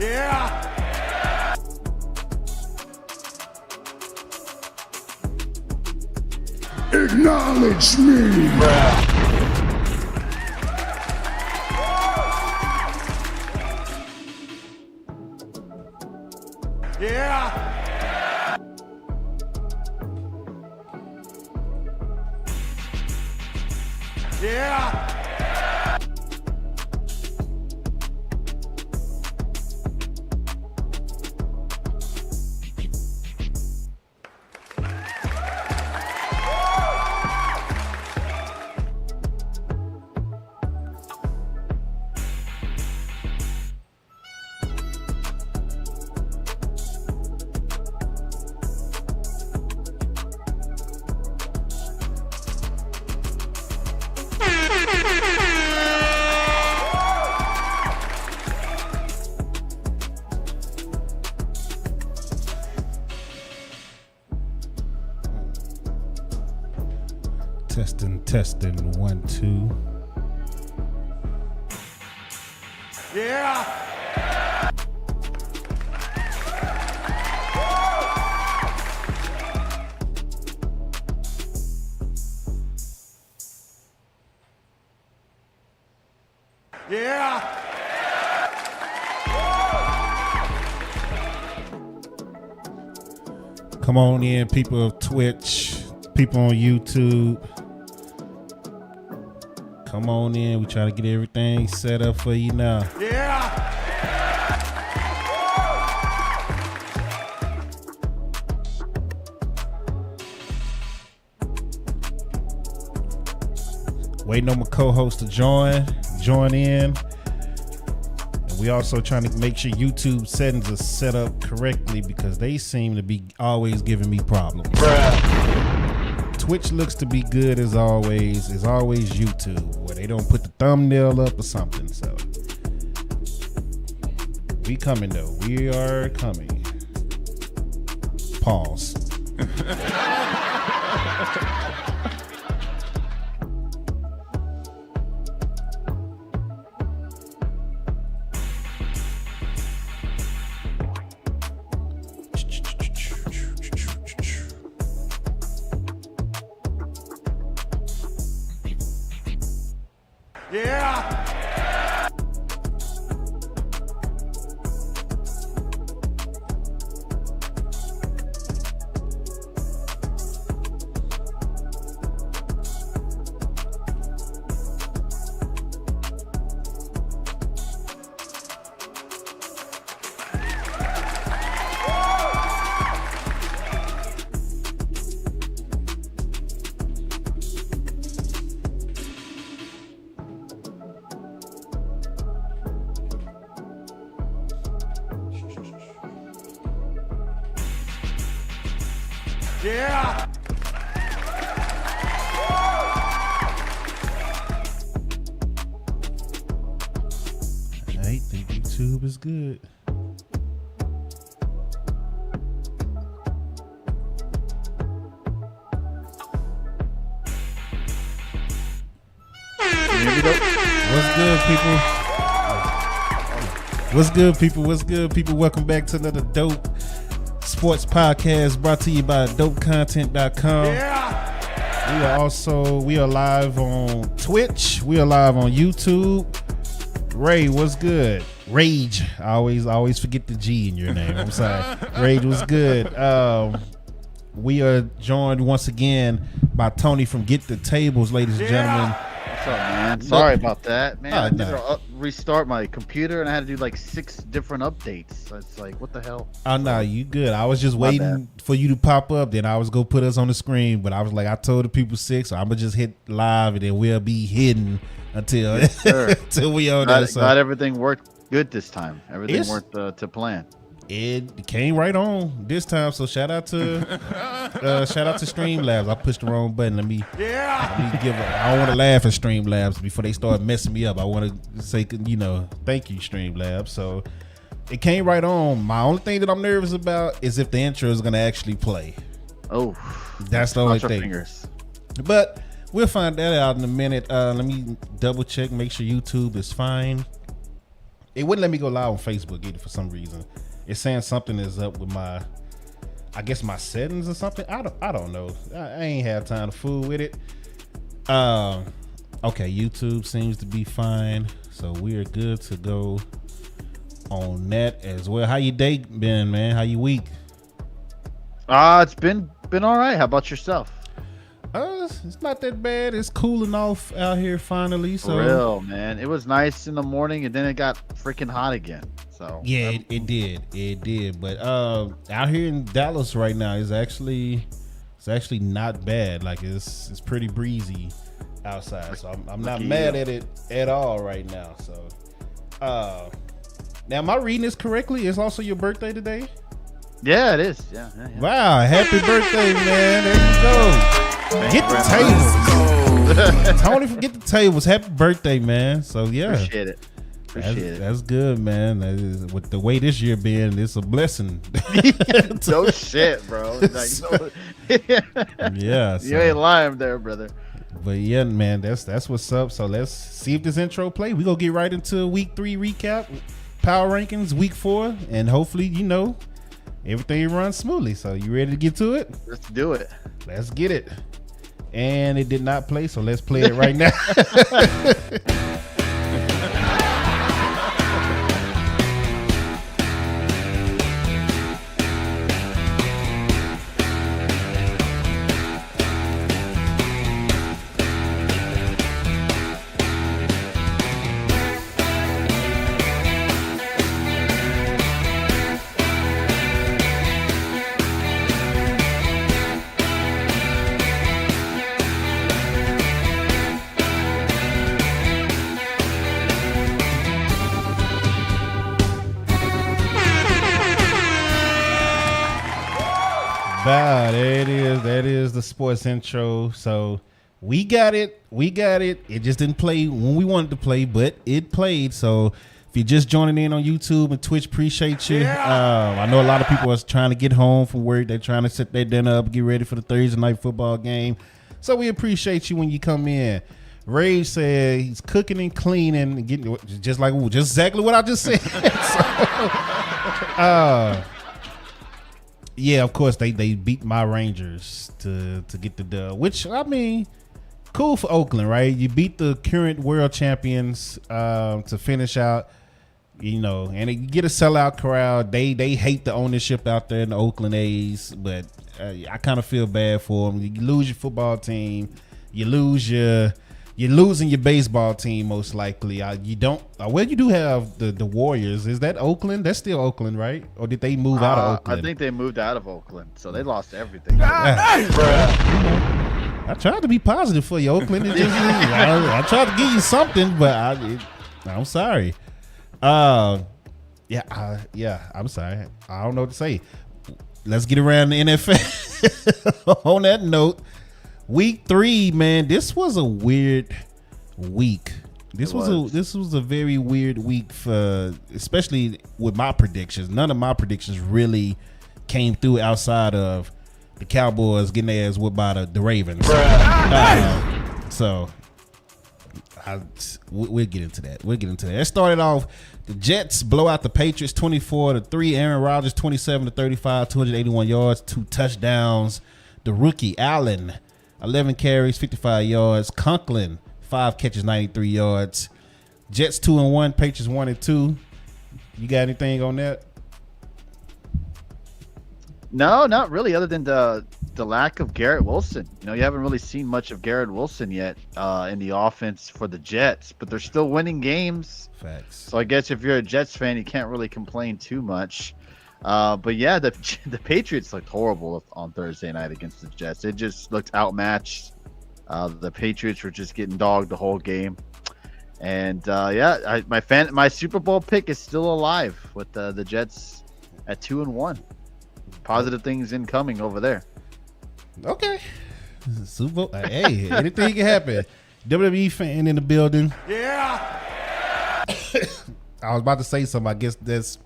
Yeah. Acknowledge me. Yeah. Yeah. Testing 1 2. Yeah. Yeah. Come on in, people of Twitch, people on YouTube. Come on in. We try to get everything set up for you now. Yeah. Waiting on my co-host to join in. And we also trying to make sure YouTube settings are set up correctly because they seem to be always giving me problems. Twitch looks to be good as always. It's always YouTube where they don't put the thumbnail up or something. So we coming though. We are coming. Pause. Yeah. Yeah. I think YouTube is good. What's good, people? What's good, people? What's good, people? Welcome back to another dope sports podcast brought to you by dopecontent.com. Yeah. We are live on Twitch. We are live on YouTube. Ray, what's good? Rage. I always forget the G in your name. I'm sorry. Rage was good. We are joined once again by Tony from Get the Tables, ladies and gentlemen. What's up, man? Sorry about that, man. I had no. to restart my computer and I had to do like 6 different updates. So it's like, what the hell? Oh no, you good. I was just waiting for you to pop up. Then I was gonna put us on the screen, but I was like, I told the people 6, so I'm gonna just hit live and then we'll be hidden until until we on that. Glad everything worked good this time. Everything worked to plan. It came right on this time, so shout out to Streamlabs. I pushed the wrong button. Let me give I don't want to laugh at Streamlabs before they start messing me up. I want to say, thank you, Streamlabs. So it came right on. My only thing that I'm nervous about is if the intro is going to actually play. Oh, that's the only thing. Fingers. But we'll find that out in a minute. Let me double check, make sure YouTube is fine. it wouldn't let me go live on Facebook either for some reason. It's saying something is up with my settings or something. I don't know. I ain't have time to fool with it. Okay, YouTube seems to be fine, so we are good to go on that as well. How your day been, man? How your week? It's been all right. How about yourself? It's not that bad. It's cooling off out here finally. So For real, man. It was nice in the morning, and then it got freaking hot again. So yeah, it did. But out here in Dallas right now is actually not bad. Like it's pretty breezy outside, so I'm not mad at it at all right now. So now am I reading this correctly? It's also your birthday today? Yeah, it is. Yeah. Wow, happy birthday, man. There you go. Get the tables. Tony, forget the tables. Happy birthday, man. So yeah. Appreciate it. That's good, man. That is, with the way this year been, it's a blessing. No shit, bro. Yeah. You ain't lying there, brother. But yeah, man, that's what's up. So let's see if this intro play. We gonna get right into week 3 recap, power rankings, week 4, and hopefully, everything runs smoothly. So you ready to get to it? Let's do it. Let's get it. And it did not play, so let's play it right now. Wow, there it is. That is the sports intro. So we got it. It just didn't play when we wanted to play, but it played. So if you're just joining in on YouTube and Twitch, appreciate you. I know a lot of people are trying to get home from work. They're trying to set their dinner up, get ready for the Thursday night football game. So we appreciate you when you come in. Ray said he's cooking and cleaning and getting just exactly what I just said. Yeah, of course they beat my Rangers to get the dub, which I mean, cool for Oakland, right? You beat the current world champions to finish out, and you get a sellout crowd. They hate the ownership out there in the Oakland A's, but I kind of feel bad for them. You lose your football team, you're losing your baseball team most likely. You don't. Well, you do have the Warriors. Is that Oakland? That's still Oakland, right? Or did they move out of Oakland? I think they moved out of Oakland, so they lost everything. I tried to be positive for you, Oakland. I tried to give you something, but I'm sorry. I'm sorry. I don't know what to say. Let's get around the NFL. On that note. Week 3, man, this was a weird week. This was a very weird week especially with my predictions. None of my predictions really came through outside of the Cowboys getting their ass whipped by the Ravens. So we'll get into that. It started off the Jets blow out the Patriots 24-3. Aaron Rodgers 27-35, 281 yards, 2 touchdowns. The rookie Allen 11 carries, 55 yards. Conklin, 5 catches, 93 yards. Jets 2-1, Patriots 1-2. You got anything on that? No, not really. Other than the lack of Garrett Wilson. You haven't really seen much of Garrett Wilson yet in the offense for the Jets, but they're still winning games. Facts. So I guess if you're a Jets fan, you can't really complain too much. But yeah, the Patriots looked horrible on Thursday night against the Jets. It just looked outmatched. The Patriots were just getting dogged the whole game. And my Super Bowl pick is still alive with the Jets at 2-1. Positive things incoming over there. Okay. Super Bowl. Hey, anything can happen. WWE fan in the building. Yeah. I was about to say something. I guess that's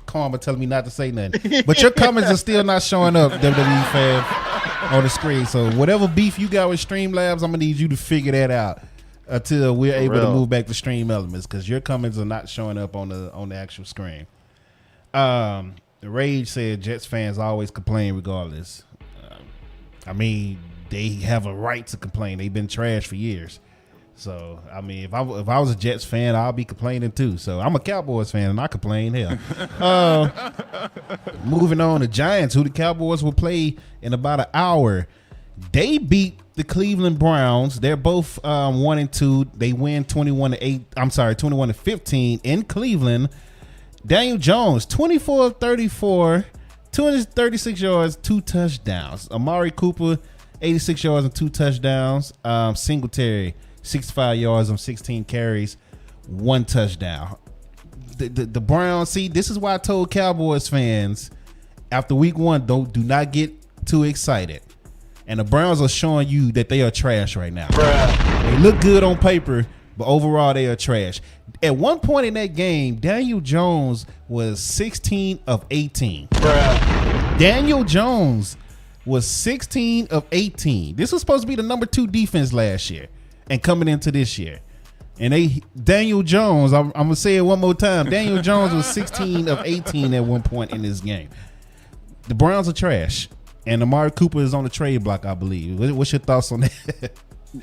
karma telling me not to say nothing, but your comments are still not showing up, WWE fan, on the screen. So whatever beef you got with Streamlabs, I'm gonna need you to figure that out. until we're For able to real. move back to stream elements because your comments are not showing up on the actual screen. The Rage said Jets fans always complain regardless. I mean, they have a right to complain. They've been trash for years. So, I mean, if I was a Jets fan, I'll be complaining too. So, I'm a Cowboys fan, and I complain. Hell. Moving on to Giants, who the Cowboys will play in about an hour. They beat the Cleveland Browns. They're both 1-2. They win 21-15 in Cleveland. Daniel Jones, 24 of 34, 236 yards, 2 touchdowns. Amari Cooper, 86 yards and 2 touchdowns. Singletary, 65 yards on 16 carries, 1 touchdown. The Browns, see, this is why I told Cowboys fans after week 1, do not get too excited. And the Browns are showing you that they are trash right now. They look good on paper, but overall they are trash. At one point in that game, Daniel Jones was 16 of 18. Daniel Jones was 16 of 18. This was supposed to be the number 2 defense last year and coming into this year. And Daniel Jones, I'm going to say it one more time. Daniel Jones was 16 of 18 at one point in this game. The Browns are trash. And Amari Cooper is on the trade block, I believe. What's your thoughts on that?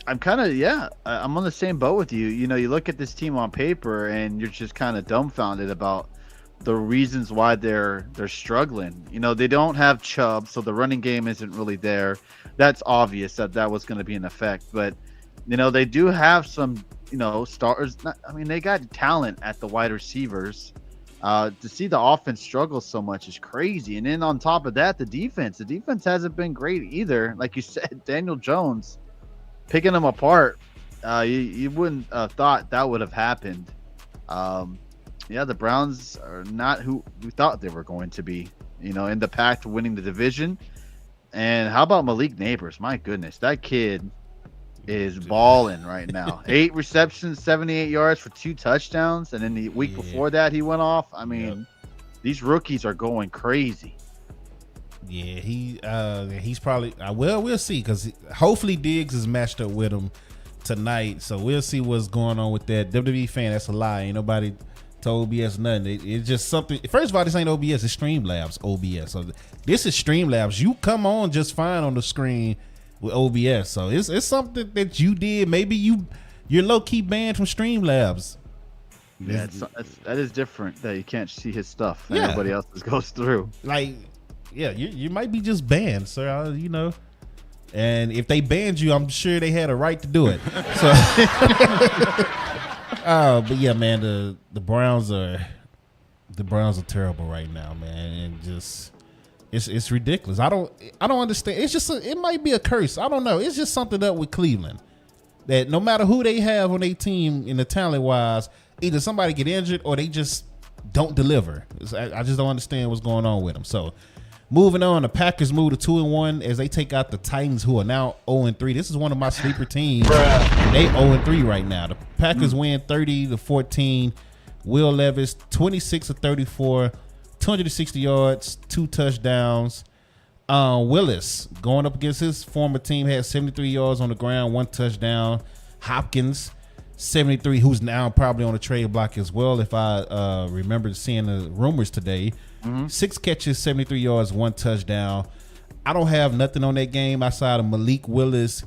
I'm on the same boat with you. You know, you look at this team on paper and you're just kind of dumbfounded about the reasons why they're struggling. You know, they don't have Chubb, so the running game isn't really there. That's obvious that was going to be an effect. But, you know, they do have some, you know, starters. They got talent at the wide receivers. To see the offense struggle so much is crazy. And then on top of that, the defense hasn't been great either. Like you said, Daniel Jones picking them apart. You wouldn't have thought that would have happened. The Browns are not who we thought they were going to be, you know, in the pack to winning the division. And how about Malik Neighbors? My goodness, that kid is balling right now. 8 receptions, 78 yards for 2 touchdowns. And then the week before that, he went off. I mean, these rookies are going crazy. Yeah, he's probably we'll see, because hopefully Diggs is matched up with him tonight. So we'll see what's going on with that. WWE fan, that's a lie. Ain't nobody told OBS nothing. It's just something. First of all, this ain't OBS, it's Streamlabs OBS. So this is Streamlabs. You come on just fine on the screen with OBS. So it's something that you did. Maybe you're low key banned from Streamlabs. Yeah, that is different that you can't see his stuff and everybody else goes through. Like, yeah, you might be just banned, sir. You know, and if they banned you, I'm sure they had a right to do it. So, but yeah, man, the Browns are terrible right now, man, and just. It's ridiculous. I don't understand. It's just it might be a curse. I don't know. It's just something up with Cleveland that no matter who they have on their team in the talent wise, either somebody get injured or they just don't deliver. I just don't understand what's going on with them. So moving on, the Packers move to 2-1 as they take out the Titans, who are now 0-3. This is one of my sleeper teams, and they 0-3 right now. The Packers win 30-14. Will Levis 26 of 34. 260 yards, 2 touchdowns. Willis going up against his former team had 73 yards on the ground, 1 touchdown. Hopkins 73, who's now probably on the trade block as well, if I remember seeing the rumors today. 6 catches, 73 yards, 1 touchdown. I don't have nothing on that game outside of Malik Willis.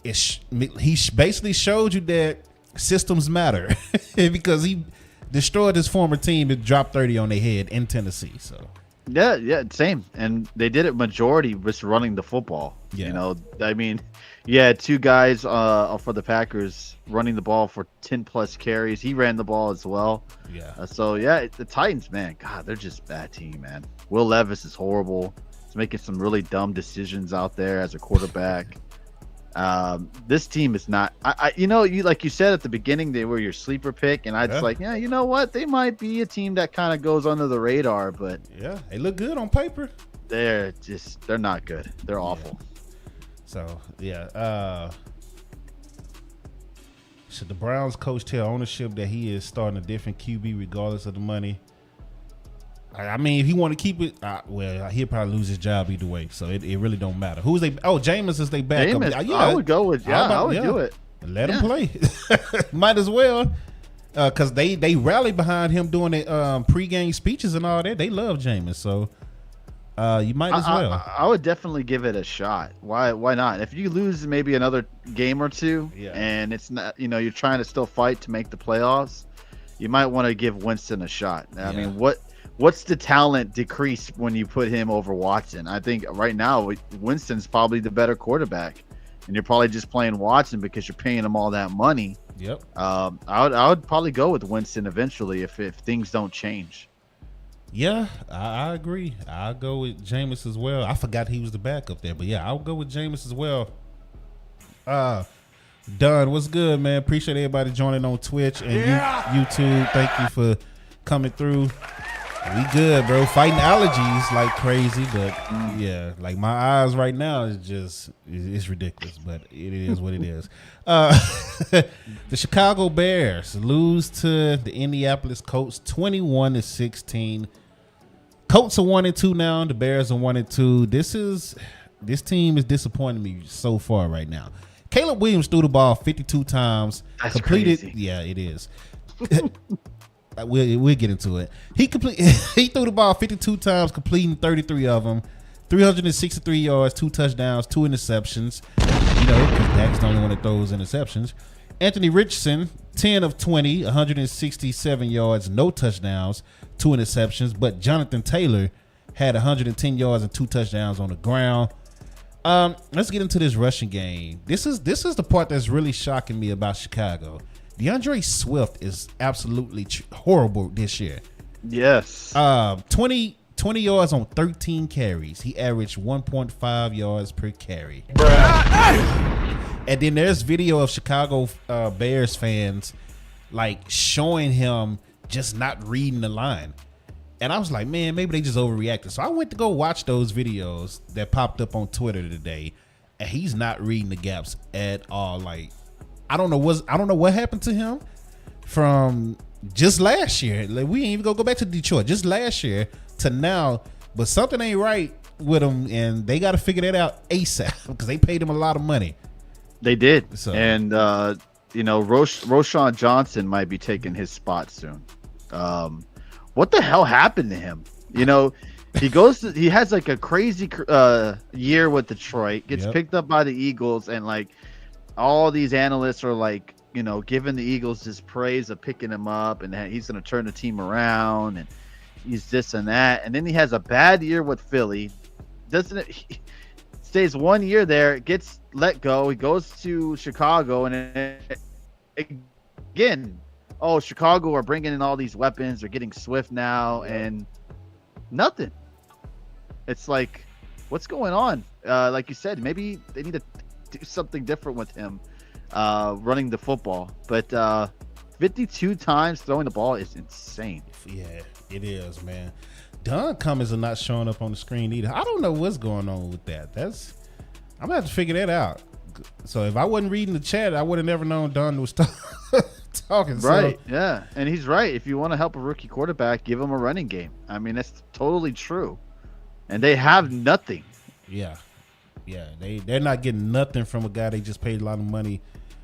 He basically showed you that systems matter because he destroyed his former team and dropped 30 on their head in Tennessee. So yeah, same. And they did it majority just running the football. You know, I mean, 2 guys for the Packers running the ball for 10 plus carries. He ran the ball as well. The Titans, man, God, they're just a bad team, man. Will Levis is horrible. He's making some really dumb decisions out there as a quarterback. This team is not. You like you said at the beginning, they were your sleeper pick, and I just you know what? They might be a team that kind of goes under the radar, but they look good on paper. They're not good. They're awful. So should the Browns coach tell ownership that he is starting a different QB regardless of the money? I mean, if he want to keep it, he'll probably lose his job either way. So it really don't matter. Who's they? Oh, Jameis is they backup. I would go with I would do it. Let him play. Might as well. Because they rally behind him doing the pregame speeches and all that. They love Jameis, so you might as well. I would definitely give it a shot. Why not? If you lose maybe another game or two, and it's not, you're trying to still fight to make the playoffs, you might want to give Winston a shot. I mean, what's the talent decrease when you put him over Watson? I think right now Winston's probably the better quarterback, and you're probably just playing Watson because you're paying him all that money. Yep. I would probably go with Winston eventually if things don't change. Yeah, I agree. I'll go with Jameis as well. I forgot he was the backup there, but yeah, I'll go with Jameis as well. Dunn, what's good, man? Appreciate everybody joining on Twitch and YouTube. Thank you for coming through. We good, bro. Fighting allergies like crazy, but yeah, like my eyes right now is just it's ridiculous, but it is what it is. The Chicago Bears lose to the Indianapolis Colts 21-16. Colts are 1-2 now. The Bears are 1-2. This team is disappointing me so far right now. Caleb Williams threw the ball 52 times. That's completed. crazy. Yeah, it is. We'll get into it. He threw the ball 52 times, completing 33 of them, 363 yards, 2 touchdowns, 2 interceptions. Because Dak's the only one that throws interceptions. Anthony Richardson, 10 of 20, 167 yards, no touchdowns, 2 interceptions. But Jonathan Taylor had 110 yards and 2 touchdowns on the ground. Let's get into this rushing game. This is the part that's really shocking me about Chicago. DeAndre Swift is absolutely horrible this year. Yes. 20 yards on 13 carries. He averaged 1.5 yards per carry. And then there's video of Chicago Bears fans like showing him just not reading the line. And I was like, man, maybe they just overreacted. So I went to go watch those videos that popped up on Twitter today, and he's not reading the gaps at all. Like, I don't know what happened to him from just last year. Like, we ain't even gonna go back to Detroit. Just last year to now, but something ain't right with him, and they got to figure that out ASAP because they paid him a lot of money. They did, so. And Roschon Johnson might be taking his spot soon. What the hell happened to him? He has like a crazy year with Detroit, gets picked up by the Eagles, and like all these analysts are like, giving the Eagles this praise of picking him up and that he's going to turn the team around and he's this and that. And then he has a bad year with Philly. He stays 1 year there, gets let go. He goes to Chicago, and again, Chicago are bringing in all these weapons. They're getting Swift now, and nothing. It's like, what's going on? Like you said, maybe they need to do something different with him running the football. But 52 times throwing the ball is insane. Yeah, it is, man. Don Cummins are not showing up on the screen either. I don't know what's going on with that. I'm gonna have to figure that out. So if I wasn't reading the chat, I would have never known Don was talking. Right, yeah. And he's right. If you want to help a rookie quarterback, give him a running game. I mean, that's totally true. And they have nothing. Yeah. They're not getting nothing from a guy they just paid a lot of money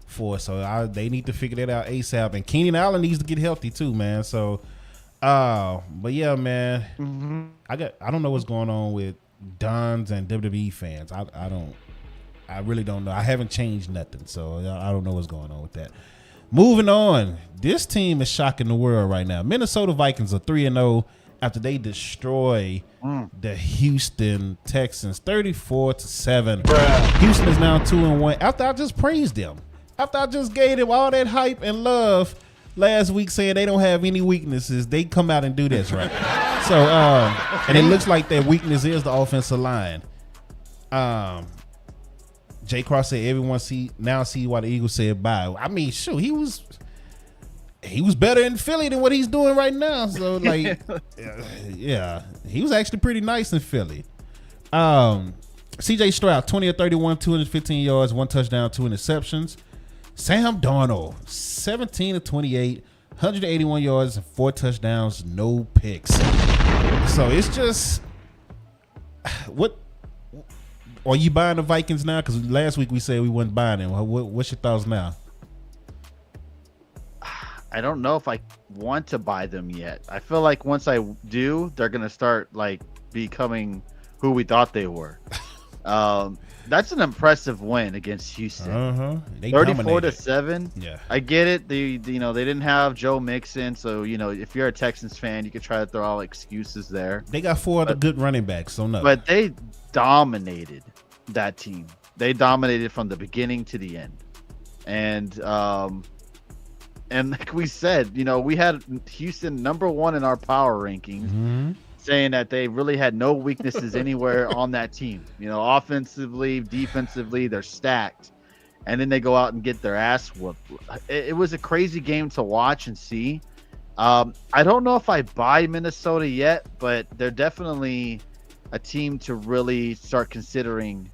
for. So they need to figure that out ASAP. And Keenan Allen needs to get healthy too, man. So, but yeah, man, I don't know what's going on with Dons and WWE fans. I really don't know. I haven't changed nothing, so I don't know what's going on with that. Moving on, this team is shocking the world right now. Minnesota Vikings are 3-0 after they destroy the Houston Texans 34-7. Houston is now 2-1 after I just praised them. After I just gave them all that hype and love last week saying they don't have any weaknesses, they come out and do this, right? So, and it looks like their weakness is the offensive line. Jay Cross said everyone see why the Eagles said bye. I mean, shoot, he was better in Philly than what he's doing right now. So, like, yeah, he was actually pretty nice in Philly. CJ Stroud, 20 of 31, 215 yards, 1 touchdown, 2 interceptions. Sam Darnold, 17 of 28, 181 yards, and 4 touchdowns, no picks. So it's just what. Are you buying the Vikings now? Because last week we said we wasn't buying them. What's your thoughts now? I don't know if I want to buy them yet. I feel like once I do, they're gonna start like becoming who we thought they were. That's an impressive win against Houston. They 34-7. Yeah, I get it. They didn't have Joe Mixon, so if you're a Texans fan, you could try to throw all excuses there. they got 4 other good running backs, so no. But they dominated that team. They dominated from the beginning to the end, and like we said, we had Houston number 1 in our power rankings. Saying that they really had no weaknesses anywhere on that team. Offensively, defensively, they're stacked. And then they go out and get their ass whooped. It was a crazy game to watch and see. I don't know if I buy Minnesota yet, but they're definitely a team to really start considering,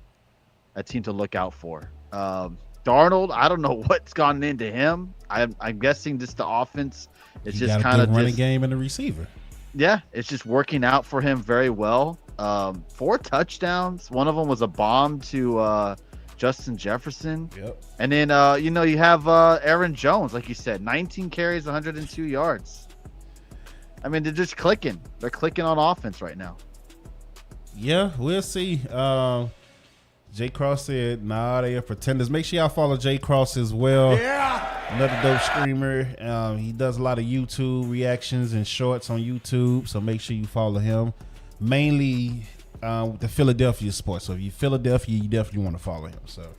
a team to look out for. Darnold, I don't know what's gone into him. I'm guessing just the offense. It's just kind of running game and the receiver. Yeah, it's just working out for him very well. 4 touchdowns. One of them was a bomb to Justin Jefferson. Yep. And then you have Aaron Jones, like you said, 19 carries, 102 yards. I mean, they're just clicking. They're clicking on offense right now. Yeah, we'll see. Jay Cross said, "Nah, they are pretenders." Make sure y'all follow Jay Cross as well. Yeah. Another dope streamer. He does a lot of YouTube reactions and shorts on YouTube, so make sure you follow him. Mainly with the Philadelphia sports. So if you're Philadelphia, you definitely want to follow him. So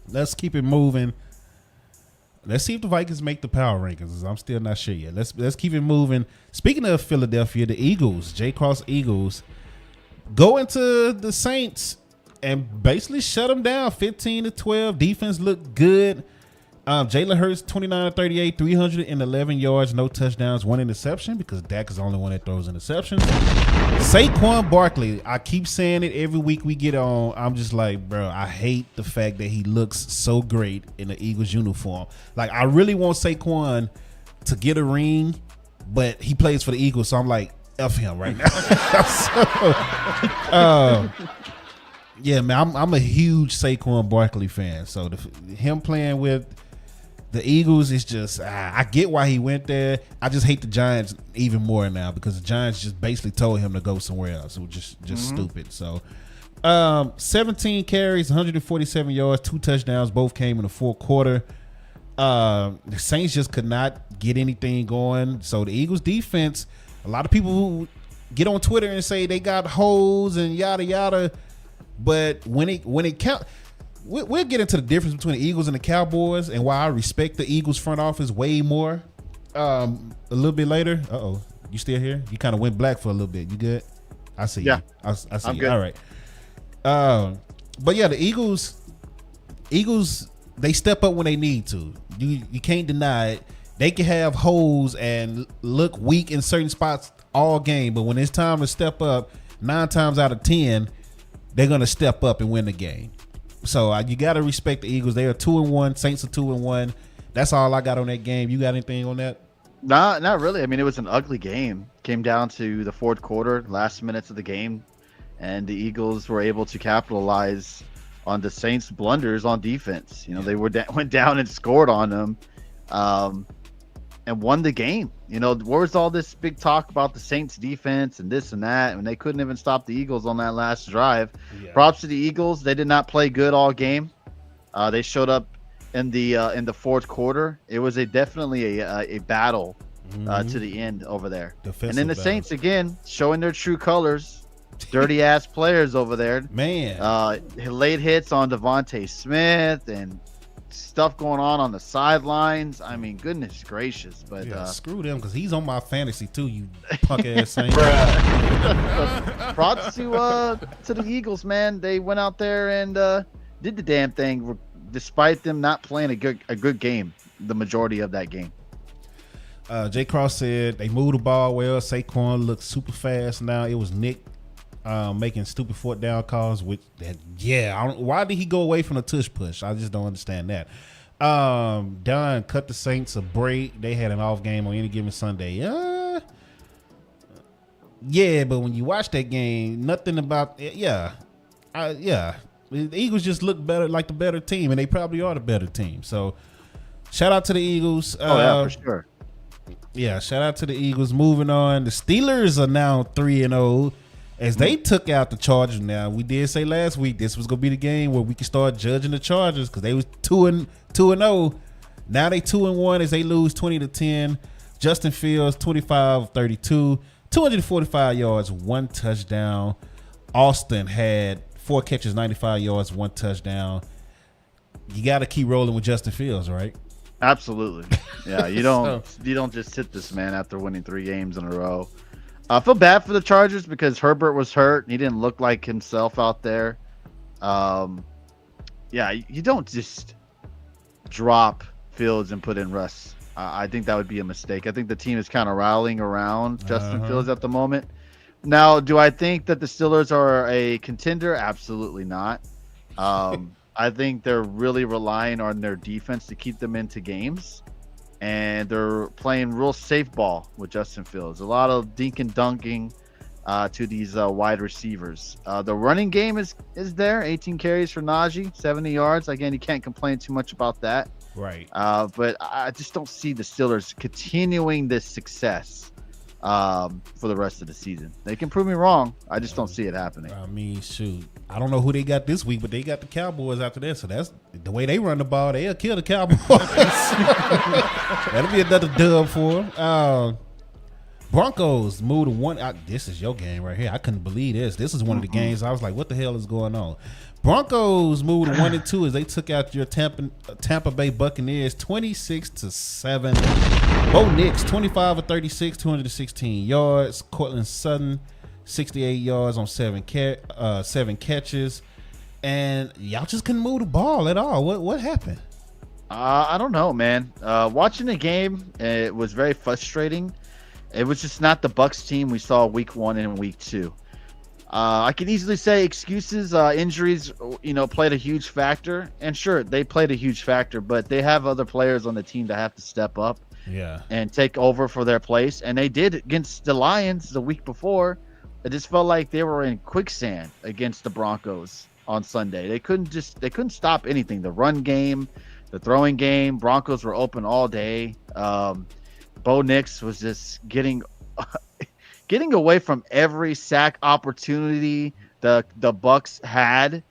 let's keep it moving. Let's see if the Vikings make the power rankings. I'm still not sure yet. Let's keep it moving. Speaking of Philadelphia, the Eagles, Jay Cross Eagles, go into the Saints and basically shut them down 15-12. Defense looked good. Jalen Hurts 29-38, 311 yards, no touchdowns, 1 interception because Dak is the only one that throws interceptions. Saquon Barkley, I keep saying it every week we get on. I'm just like, bro, I hate the fact that he looks so great in the Eagles uniform. Like, I really want Saquon to get a ring, but he plays for the Eagles, so I'm like, F him right now. Yeah, man, I'm a huge Saquon Barkley fan. So him playing with the Eagles is just, I get why he went there. I just hate the Giants even more now because the Giants just basically told him to go somewhere else. It was just stupid. So 17 carries, 147 yards, 2 touchdowns, both came in the fourth quarter. The Saints just could not get anything going. So the Eagles defense, a lot of people who get on Twitter and say they got holes and yada yada. But when it count, we'll get into the difference between the Eagles and the Cowboys and why I respect the Eagles front office way more a little bit later. You still here? You kind of went black for a little bit. You good? I see you. I see I'm you. good. All right. But yeah, the Eagles, they step up when they need to. You can't deny it. They can have holes and look weak in certain spots all game, but when it's time to step up, 9 times out of 10, they're gonna step up and win the game. So you gotta respect the Eagles. They are 2-1. Saints are 2-1. That's all I got on that game. You got anything on that? Not really. I mean, it was an ugly game. Came down to the fourth quarter, last minutes of the game, and the Eagles were able to capitalize on the Saints' blunders on defense. They went down and scored on them, and won the game. Where was all this big talk about the Saints defense and this and that, and they couldn't even stop the Eagles on that last drive. Yeah. Props to the Eagles. They did not play good all game. They showed up in the fourth quarter. It was definitely a battle to the end over there. Defensive and then the battle. Saints again showing their true colors. Dirty ass players over there. Man. Late hits on Devontae Smith and stuff going on the sidelines. I mean, goodness gracious. But screw them because he's on my fantasy too, you punk ass Saints. Props to the Eagles, man. They went out there and did the damn thing despite them not playing a good game the majority of that game. Jay Cross said they moved the ball well. Saquon looks super fast now. It was Nick making stupid 4th down calls with that. Why did he go away from the tush push? I just don't understand that. Don cut the Saints a break. They had an off game on any given Sunday. But when you watch that game, nothing about it. The Eagles just look better, like the better team, and they probably are the better team. So Shout out to the Eagles. Yeah, for sure. Yeah, shout out to the Eagles. Moving on, the Steelers are now 3-0 as they took out the Chargers. Now we did say last week this was gonna be the game where we could start judging the Chargers because they was 2-0. Now they 2-1 as they lose 20-10. Justin Fields 25-32, 245 yards, 1 touchdown. Austin had 4 catches, 95 yards, 1 touchdown. You got to keep rolling with Justin Fields, right? Absolutely. Yeah, you don't just sit this man after winning 3 games in a row. I feel bad for the Chargers because Herbert was hurt. He didn't look like himself out there. Yeah, you don't just drop Fields and put in Russ. I think that would be a mistake. I think the team is kind of rallying around Justin Fields at the moment. Now, do I think that the Steelers are a contender? Absolutely not. I think they're really relying on their defense to keep them into games. And they're playing real safe ball with Justin Fields. A lot of dink and dunking to these wide receivers. The running game is there. 18 carries for Najee, 70 yards. Again, you can't complain too much about that. Right. But I just don't see the Steelers continuing this success for the rest of the season. They can prove me wrong. I just don't see it happening. I mean, shoot. I don't know who they got this week, but they got the Cowboys after that. So that's the way they run the ball. They'll kill the Cowboys. That'll be another dub for them. Broncos moved to 1. This is your game right here. I couldn't believe this. This is one of the games I was like, what the hell is going on? Broncos moved to 1-2 as they took out your Tampa Bay Buccaneers 26-7. Bo Nix 25-36, 216 yards. Cortland Sutton 68 yards on 7 catches, and y'all just couldn't move the ball at all. What happened? I don't know, man. Watching the game, it was very frustrating. It was just not the Bucs team we saw week 1 and week 2. I can easily say excuses, injuries, played a huge factor. And sure, they played a huge factor, but they have other players on the team that have to step up and take over for their place. And they did against the Lions the week before. It just felt like they were in quicksand against the Broncos on Sunday. They couldn't stop anything. The run game, the throwing game, Broncos were open all day. Bo Nix was just getting away from every sack opportunity the Bucs had.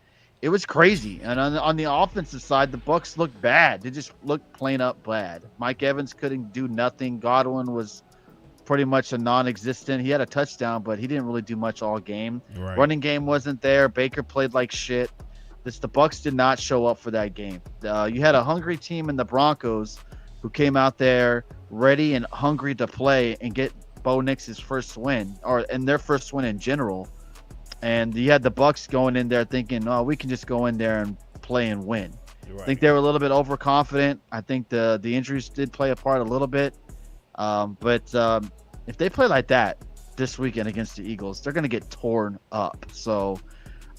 It was crazy. And on the offensive side, the Bucs looked bad. They just looked plain up bad. Mike Evans couldn't do nothing. Godwin was pretty much a non-existent. He had a touchdown, but he didn't really do much all game. Right. Running game wasn't there. Baker played like shit. The Bucs did not show up for that game. You had a hungry team in the Broncos who came out there ready and hungry to play and get Bo Nix's first win, and their first win in general. And you had the Bucs going in there thinking, oh, we can just go in there and play and win. Right. I think they were a little bit overconfident. I think the injuries did play a part a little bit. But if they play like that this weekend against the Eagles, they're going to get torn up. So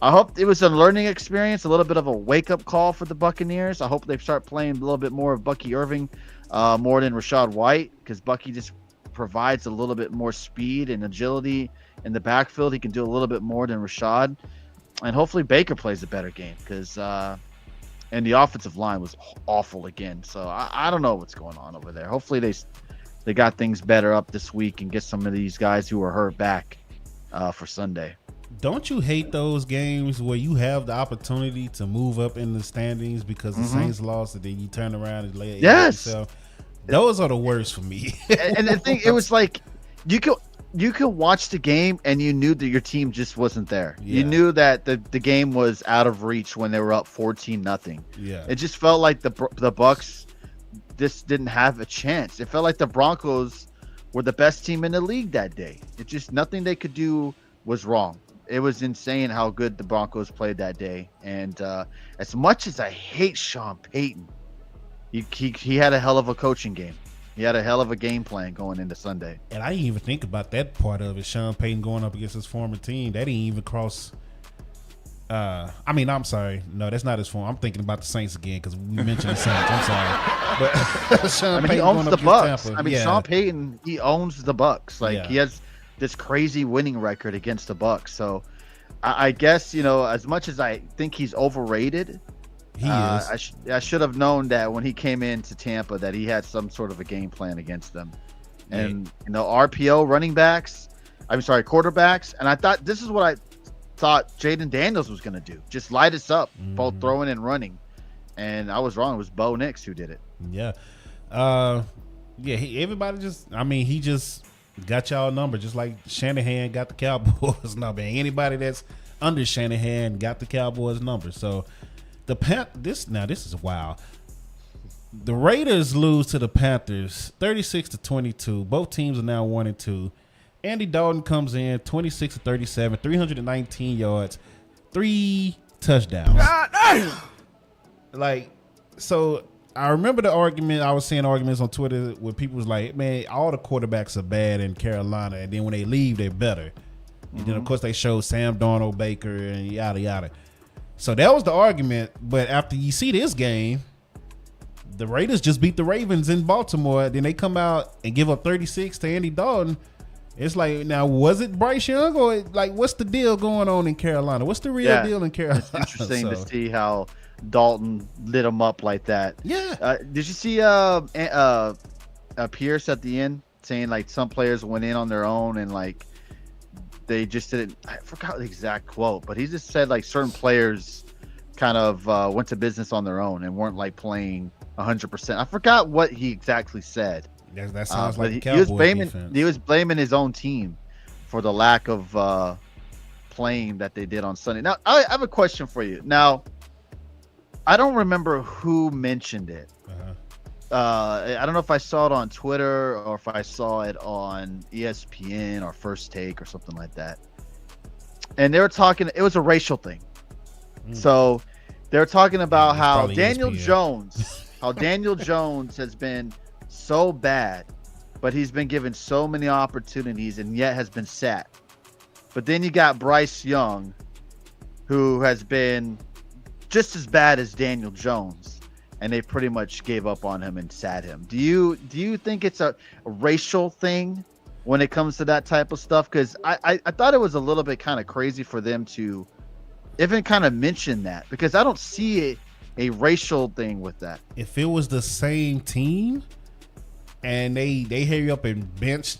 I hope it was a learning experience, a little bit of a wake-up call for the Buccaneers. I hope they start playing a little bit more of Bucky Irving more than Rachaad White, because Bucky just provides a little bit more speed and agility in the backfield. He can do a little bit more than Rachaad. And hopefully Baker plays a better game, because and the offensive line was awful again. So I don't know what's going on over there. Hopefully they got things better up this week and get some of these guys who are hurt back for Sunday. Don't you hate those games where you have the opportunity to move up in the standings because the Saints lost and then you turn around and lay it yourself? Those are the worst for me. and the thing, it was like you could watch the game and you knew that your team just wasn't there. Yeah. You knew that the game was out of reach when they were up 14-0. Yeah. It just felt like the Bucs just didn't have a chance. It felt like the Broncos were the best team in the league that day. It just, nothing they could do was wrong. It was insane how good the Broncos played that day. And as much as I hate Sean Payton, he had a hell of a coaching game. He had a hell of a game plan going into Sunday. And I didn't even think about that part of it. Sean Payton going up against his former team. That didn't even cross. I'm sorry. No, that's not his form. I'm thinking about the Saints again because we mentioned the Saints. I'm sorry. But Sean Payton he owns the Bucs. Tampa. Sean Payton, he owns the Bucs. He has this crazy winning record against the Bucs. So I guess, as much as I think he's overrated, He is. I should have known that when he came into Tampa that he had some sort of a game plan against them. And RPO running backs, quarterbacks, and I thought this is what I thought Jaden Daniels was going to do. Just light us up, both throwing and running. And I was wrong. It was Bo Nix who did it. Yeah. Everybody he just got y'all number, just like Shanahan got the Cowboys number. And anybody that's under Shanahan got the Cowboys number. So this is wild. The Raiders lose to the Panthers 36-22. Both teams are now 1-2. Andy Dalton comes in 26-37, 319 yards, 3 touchdowns. God damn. So I remember the argument. I was seeing arguments on Twitter where people was like, man, all the quarterbacks are bad in Carolina, and then when they leave, they're better. And then, of course, they showed Sam Darnold, Baker, and yada, yada. So that was the argument. But after you see this game, the Raiders just beat the Ravens in Baltimore. Then they come out and give up 36 to Andy Dalton. It's like, now, was it Bryce Young, or what's the deal going on in Carolina? What's the real deal in Carolina? It's interesting to see how Dalton lit him up like that. Yeah. Did you see Pierce at the end saying some players went in on their own and they just didn't? I forgot the exact quote, but he just said certain players kind of went to business on their own and weren't playing 100%. I forgot what he exactly said. That sounds like the Cowboys defense. He was blaming his own team for the lack of playing that they did on Sunday. Now, I have a question for you. Now, I don't remember who mentioned it. I don't know if I saw it on Twitter or if I saw it on ESPN or First Take or something like that. And they were talking, it was a racial thing. So they were talking about how Daniel Jones has been so bad, but he's been given so many opportunities and yet has been sat. But then you got Bryce Young, who has been just as bad as Daniel Jones, and they pretty much gave up on him and sat him. Do you think it's a racial thing when it comes to that type of stuff? Because I thought it was a little bit kind of crazy for them to even kind of mention that, because I don't see a racial thing with that. If it was the same team and they hurry up and bench,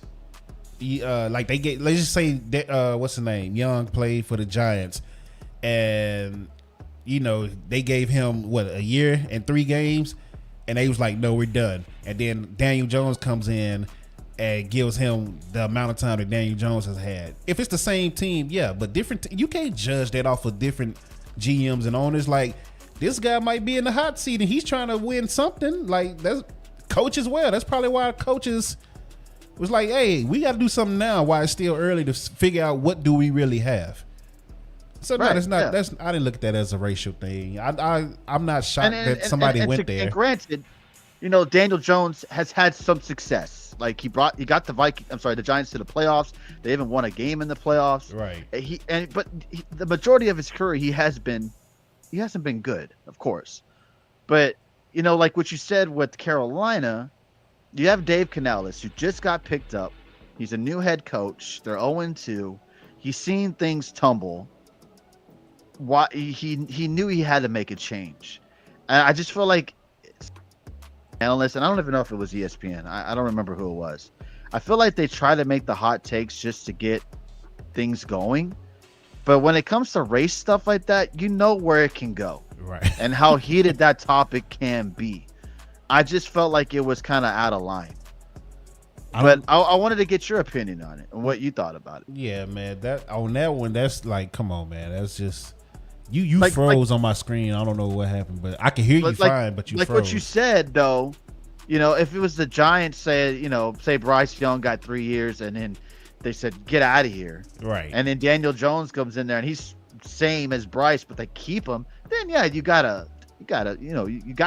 they get, let's just say that, what's the name, Young played for the Giants, and they gave him a year and 3 games, and they was like, no, we're done. And then Daniel Jones comes in and gives him the amount of time that Daniel Jones has had. If it's the same team, yeah, but different. You can't judge that off of different GMs and owners. This guy might be in the hot seat and he's trying to win something. That's coach as well. That's probably why coaches was like, hey, we got to do something now while it's still early to figure out what do we really have. So right, no, it's not. Yeah. I didn't look at that as a racial thing. I'm not shocked that somebody went there. And granted, Daniel Jones has had some success. He got the Giants to the playoffs. They even won a game in the playoffs. Right. But the majority of his career, he hasn't been good, of course. But like what you said with Carolina, you have Dave Canales, who just got picked up. He's a new head coach. They're 0-2. He's seen things tumble. Why he knew he had to make a change, and I just feel like analysts, and I don't even know if it was ESPN. I don't remember who it was. I feel like they try to make the hot takes just to get things going, but when it comes to race stuff like that, where it can go, right? And how heated that topic can be. I just felt like it was kind of out of line. But I wanted to get your opinion on it and what you thought about it. Yeah, man. That one, that's come on, man. That's just. You froze on my screen. I don't know what happened, but I can hear you fine, but you froze. What you said, though, if it was the Giants, say Bryce Young got 3 years and then they said, get out of here. Right. And then Daniel Jones comes in there and he's same as Bryce, but they keep him. Then, yeah, you got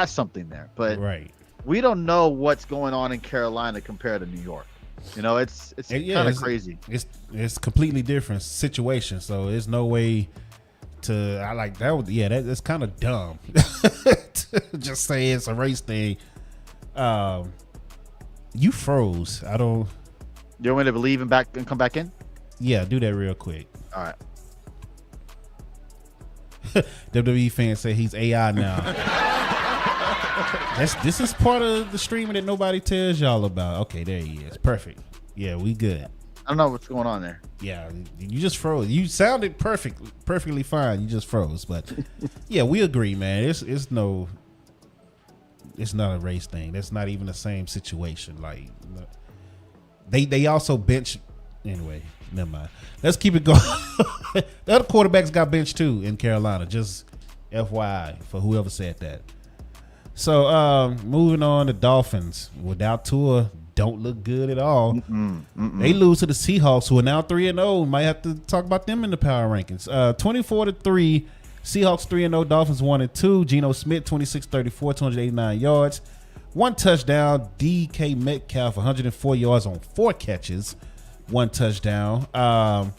something there. But right. We don't know what's going on in Carolina compared to New York. It's kind of crazy. It's completely different situation. So there's no way that's kind of dumb to just say it's a race thing. You froze. I don't. You want me to leave and come back in? Yeah, do that real quick. All right. WWE fans say he's AI now. This is part of the streaming that nobody tells y'all about. Okay, there he is. Perfect. Yeah, we good. I don't know what's going on there. Yeah, you just froze. You sounded perfectly fine. You just froze. But yeah, we agree, man. It's not a race thing. That's not even the same situation. Like they also bench anyway. Never mind. Let's keep it going. The other quarterbacks got benched too in Carolina. Just FYI for whoever said that. So moving on, the Dolphins without Tua don't look good at all. They lose to the Seahawks, who are now 3-0. Might have to talk about them in the power rankings. 24-3. Seahawks 3-0. Dolphins 1-2. Geno Smith 26-34, 289 yards, 1 touchdown. DK Metcalf 104 yards on 4 catches, 1 touchdown.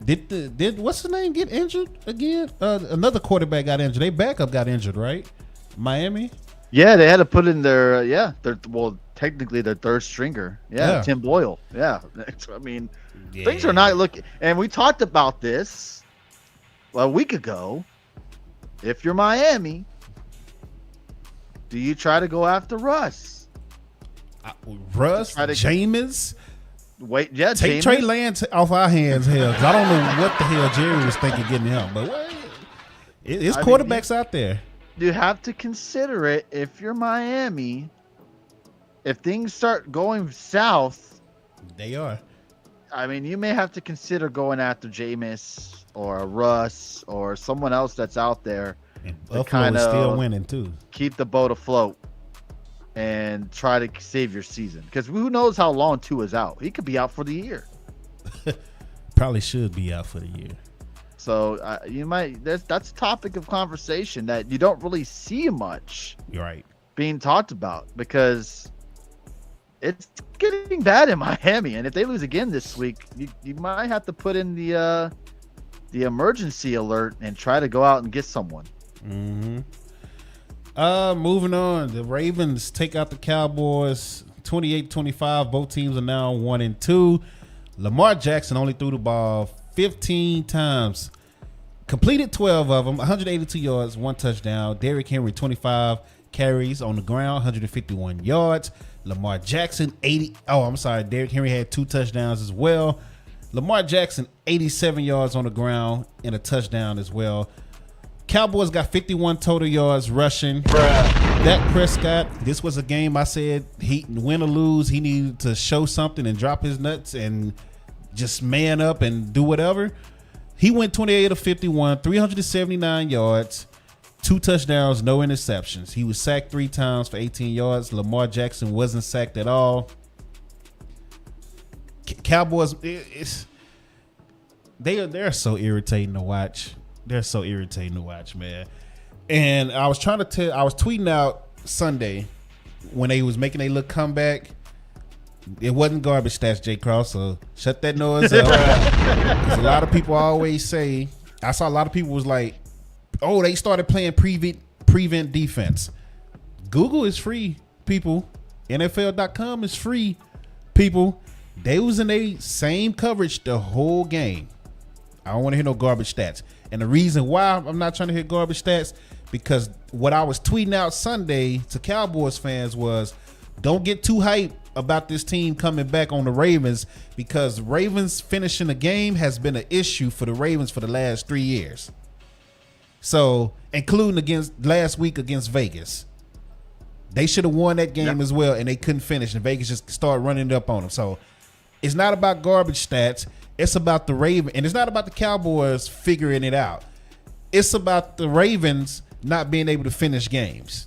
Did what's his name get injured again? Another quarterback got injured. Their backup got injured, right? Miami. Yeah, they had to put in their technically their third stringer. Yeah, Tim Boyle. Yeah, I mean, things are not looking. And we talked about this a week ago. If you're Miami, do you try to go after Russ? Jameis. Wait, yeah, take Jameis. Trey Lance off our hands, hell. 'Cause I don't know what the hell Jerry was thinking getting him, but it's quarterbacks out there. You have to consider it if you're Miami. If things start going south, they are. I mean, you may have to consider going after Jameis or Russ or someone else that's out there. And Buffalo is still winning too. Keep the boat afloat and try to save your season, because who knows how long Tua's out? He could be out for the year. Probably should be out for the year. So you might. That's a topic of conversation that you don't really see much. You're right. Being talked about, because it's getting bad in Miami, and if they lose again this week, you might have to put in the emergency alert and try to go out and get someone. Mm-hmm. Moving on, the Ravens take out the Cowboys 28-25. Both teams are now 1-2. Lamar Jackson only threw the ball 15 times, completed 12 of them, 182 yards, 1 touchdown. Derrick Henry 25 carries on the ground, 151 yards. Lamar Jackson Derrick Henry had 2 touchdowns as well. Lamar Jackson 87 yards on the ground and a touchdown as well. Cowboys got 51 total yards rushing. Dak Prescott, this was a game I said, he win or lose, he needed to show something and drop his nuts and just man up and do whatever. He went 28 of 51, 379 yards, 2 touchdowns, no interceptions. He was sacked 3 times for 18 yards. Lamar Jackson wasn't sacked at all. Cowboys, they're so irritating to watch. They're so irritating to watch, man. And I was tweeting out Sunday when they was making a little comeback. It wasn't garbage stats, J. Cross, so shut that noise up. Because a lot of people always say, I saw a lot of people was like, oh, they started playing prevent defense. Google is free, people. NFL.com is free, people. They was in the same coverage the whole game. I don't want to hear no garbage stats. And the reason why I'm not trying to hear garbage stats, because what I was tweeting out Sunday to Cowboys fans was, don't get too hyped about this team coming back on the Ravens, because Ravens finishing the game has been an issue for the Ravens for the last 3 years. So, including against last week against Vegas. They should have won that game as well, and they couldn't finish, and Vegas just started running it up on them. So, it's not about garbage stats. It's about the Ravens, and it's not about the Cowboys figuring it out. It's about the Ravens not being able to finish games.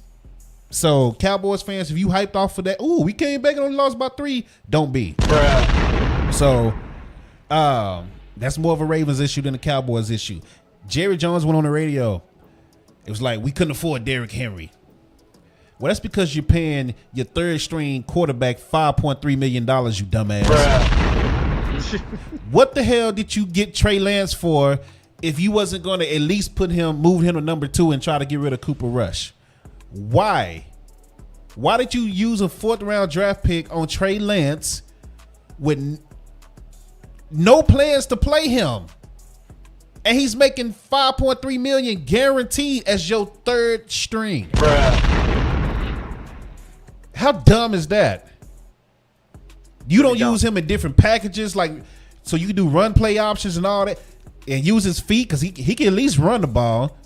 So, Cowboys fans, if you hyped off for that, ooh, we came back and only lost by 3, don't be. So, that's more of a Ravens issue than a Cowboys issue. Jerry Jones went on the radio. It was like, we couldn't afford Derrick Henry. Well, that's because you're paying your third string quarterback $5.3 million, you dumbass. What the hell did you get Trey Lance for if you wasn't going to at least move him to number 2 and try to get rid of Cooper Rush? Why? Why did you use a 4th round draft pick on Trey Lance with no plans to play him? and he's making $5.3 million guaranteed as your third string. Bruh. How dumb is that? You don't use him in different packages, like so you can do run play options and all that, and use his feet because he can at least run the ball.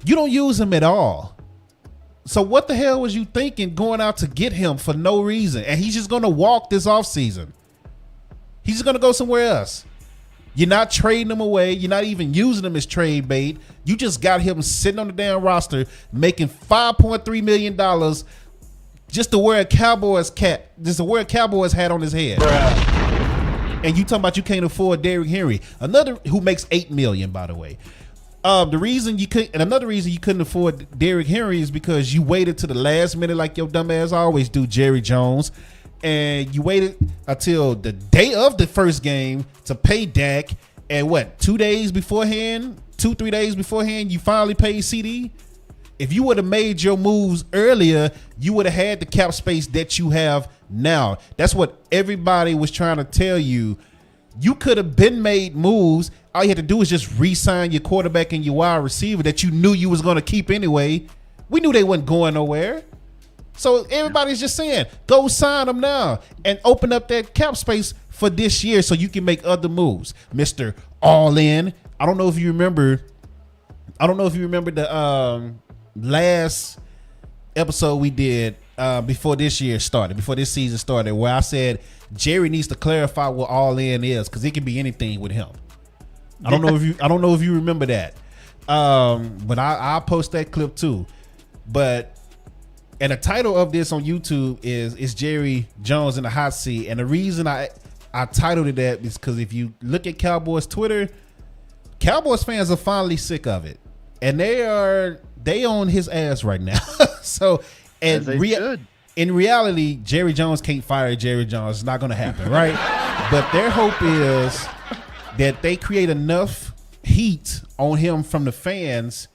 You don't use him at all. So what the hell was you thinking going out to get him for no reason? And he's just gonna walk this offseason. He's just gonna go somewhere else. You're not trading him away. You're not even using him as trade bait. You just got him sitting on the damn roster making $5.3 million just to wear a Cowboys cap, just to wear a Cowboys hat on his head. Bruh. And you talking about you can't afford Derrick Henry, another who makes $8 million, by the way. Another reason you couldn't afford Derrick Henry is because you waited to the last minute, like your dumb ass always do, Jerry Jones, and you waited until the day of the first game to pay Dak. And what, 3 days beforehand, you finally paid CD. If you would have made your moves earlier, you would have had the cap space that you have now. That's what everybody was trying to tell you. You could have been made moves. All you had to do is just re-sign your quarterback and your wide receiver that you knew you was going to keep anyway. We knew they wasn't going nowhere. So everybody's just saying, go sign them now and open up that cap space for this year so you can make other moves. Mr. All In. I don't know if you remember the last episode we did before this season started, where I said Jerry needs to clarify what All In is, because it can be anything with him. I don't know if you remember that. But I'll post that clip too. And the title of this on YouTube is Jerry Jones in the hot seat. And the reason I titled it that is because if you look at Cowboys Twitter, Cowboys fans are finally sick of it. And they on his ass right now. So, and in reality, Jerry Jones can't fire Jerry Jones. It's not going to happen, right? But their hope is that they create enough heat on him from the fans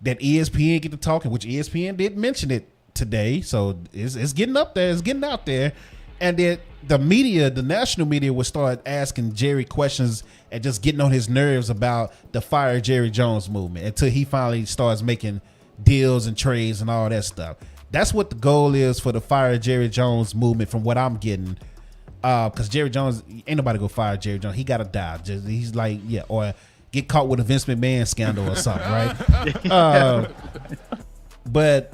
that ESPN get to talking, which ESPN did mention it today. So it's getting up there. It's getting out there. And that the media, the national media, will start asking Jerry questions and just getting on his nerves about the fire Jerry Jones movement until he finally starts making deals and trades and all that stuff. That's what the goal is for the fire Jerry Jones movement, from what I'm getting. Because Jerry Jones, ain't nobody go fire Jerry Jones. He got to die. He's like, yeah, or get caught with a Vince McMahon scandal or something, right? But,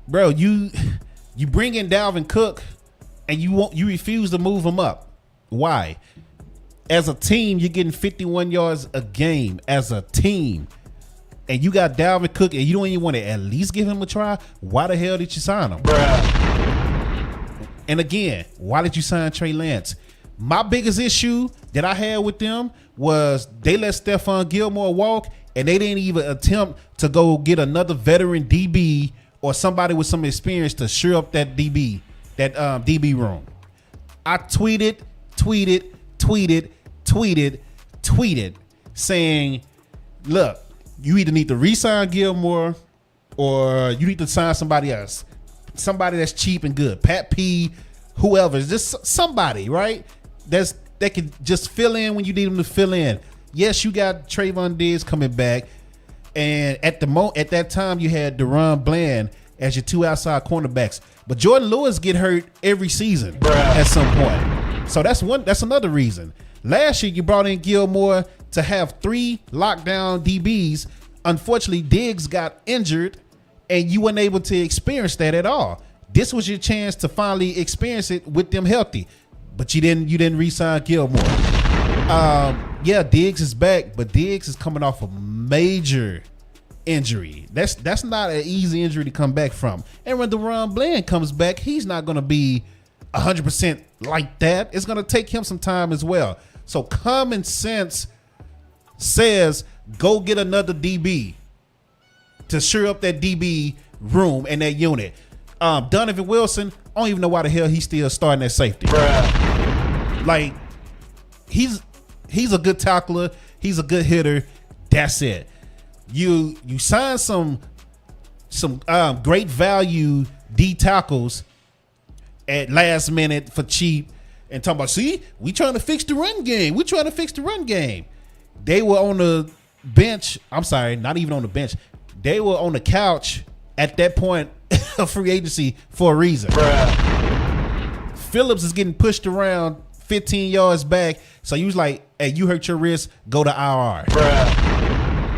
bro, you bring in Dalvin Cook and you refuse to move him up. Why? As a team, you're getting 51 yards a game as a team. And you got Dalvin Cook and you don't even want to at least give him a try. Why the hell did you sign him? Bruh. And again, why did you sign Trey Lance? My biggest issue that I had with them was they let Stephon Gilmore walk and they didn't even attempt to go get another veteran DB or somebody with some experience to shore up that DB room. I tweeted saying, look, you either need to re-sign Gilmore or you need to sign somebody else. Somebody that's cheap and good. Pat P, whoever. Just somebody, right? That can just fill in when you need them to fill in. Yes, you got Trayvon Diggs coming back. And at that time, you had Deron Bland as your two outside cornerbacks. But Jordan Lewis get hurt every season at some point. So that's another reason. Last year, you brought in Gilmore to have 3 lockdown DBs. Unfortunately, Diggs got injured, and you weren't able to experience that at all. This was your chance to finally experience it with them healthy, but you didn't re-sign Gilmore. Yeah, Diggs is back, but Diggs is coming off a major injury. That's not an easy injury to come back from. And when Deron Bland comes back, he's not going to be 100% like that. It's going to take him some time as well. So common sense says go get another DB to shore up that DB room and that unit. Donovan Wilson, I don't even know why the hell he's still starting at safety. Bruh. Like, he's a good tackler. He's a good hitter. That's it. You sign some great value D tackles at last minute for cheap and talking about, see, we trying to fix the run game. They were on the bench. I'm sorry, not even on the bench. They were on the couch at that point of free agency for a reason. Bruh. Phillips is getting pushed around 15 yards back. So you was like, hey, you hurt your wrist, go to IR. Bruh.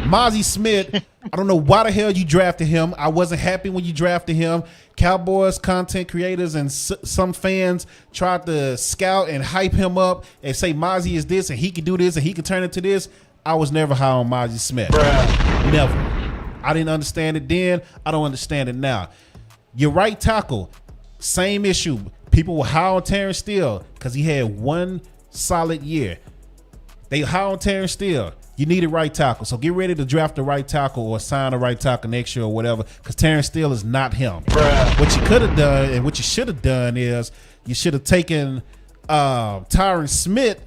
Mozzie Smith, I don't know why the hell you drafted him. I wasn't happy when you drafted him. Cowboys content creators and some fans tried to scout and hype him up and say Mozzie is this and he can do this and he can turn into this. I was never high on Mozzie Smith. Bruh. Never. I didn't understand it then. I don't understand it now. Your right tackle, same issue. People were high on Terrence Steele because he had one solid year. They high on Terrence Steele. You need a right tackle. So get ready to draft a right tackle or sign a right tackle next year or whatever, because Terrence Steele is not him. Bruh. What you could have done and what you should have done is you should have taken Tyron Smith,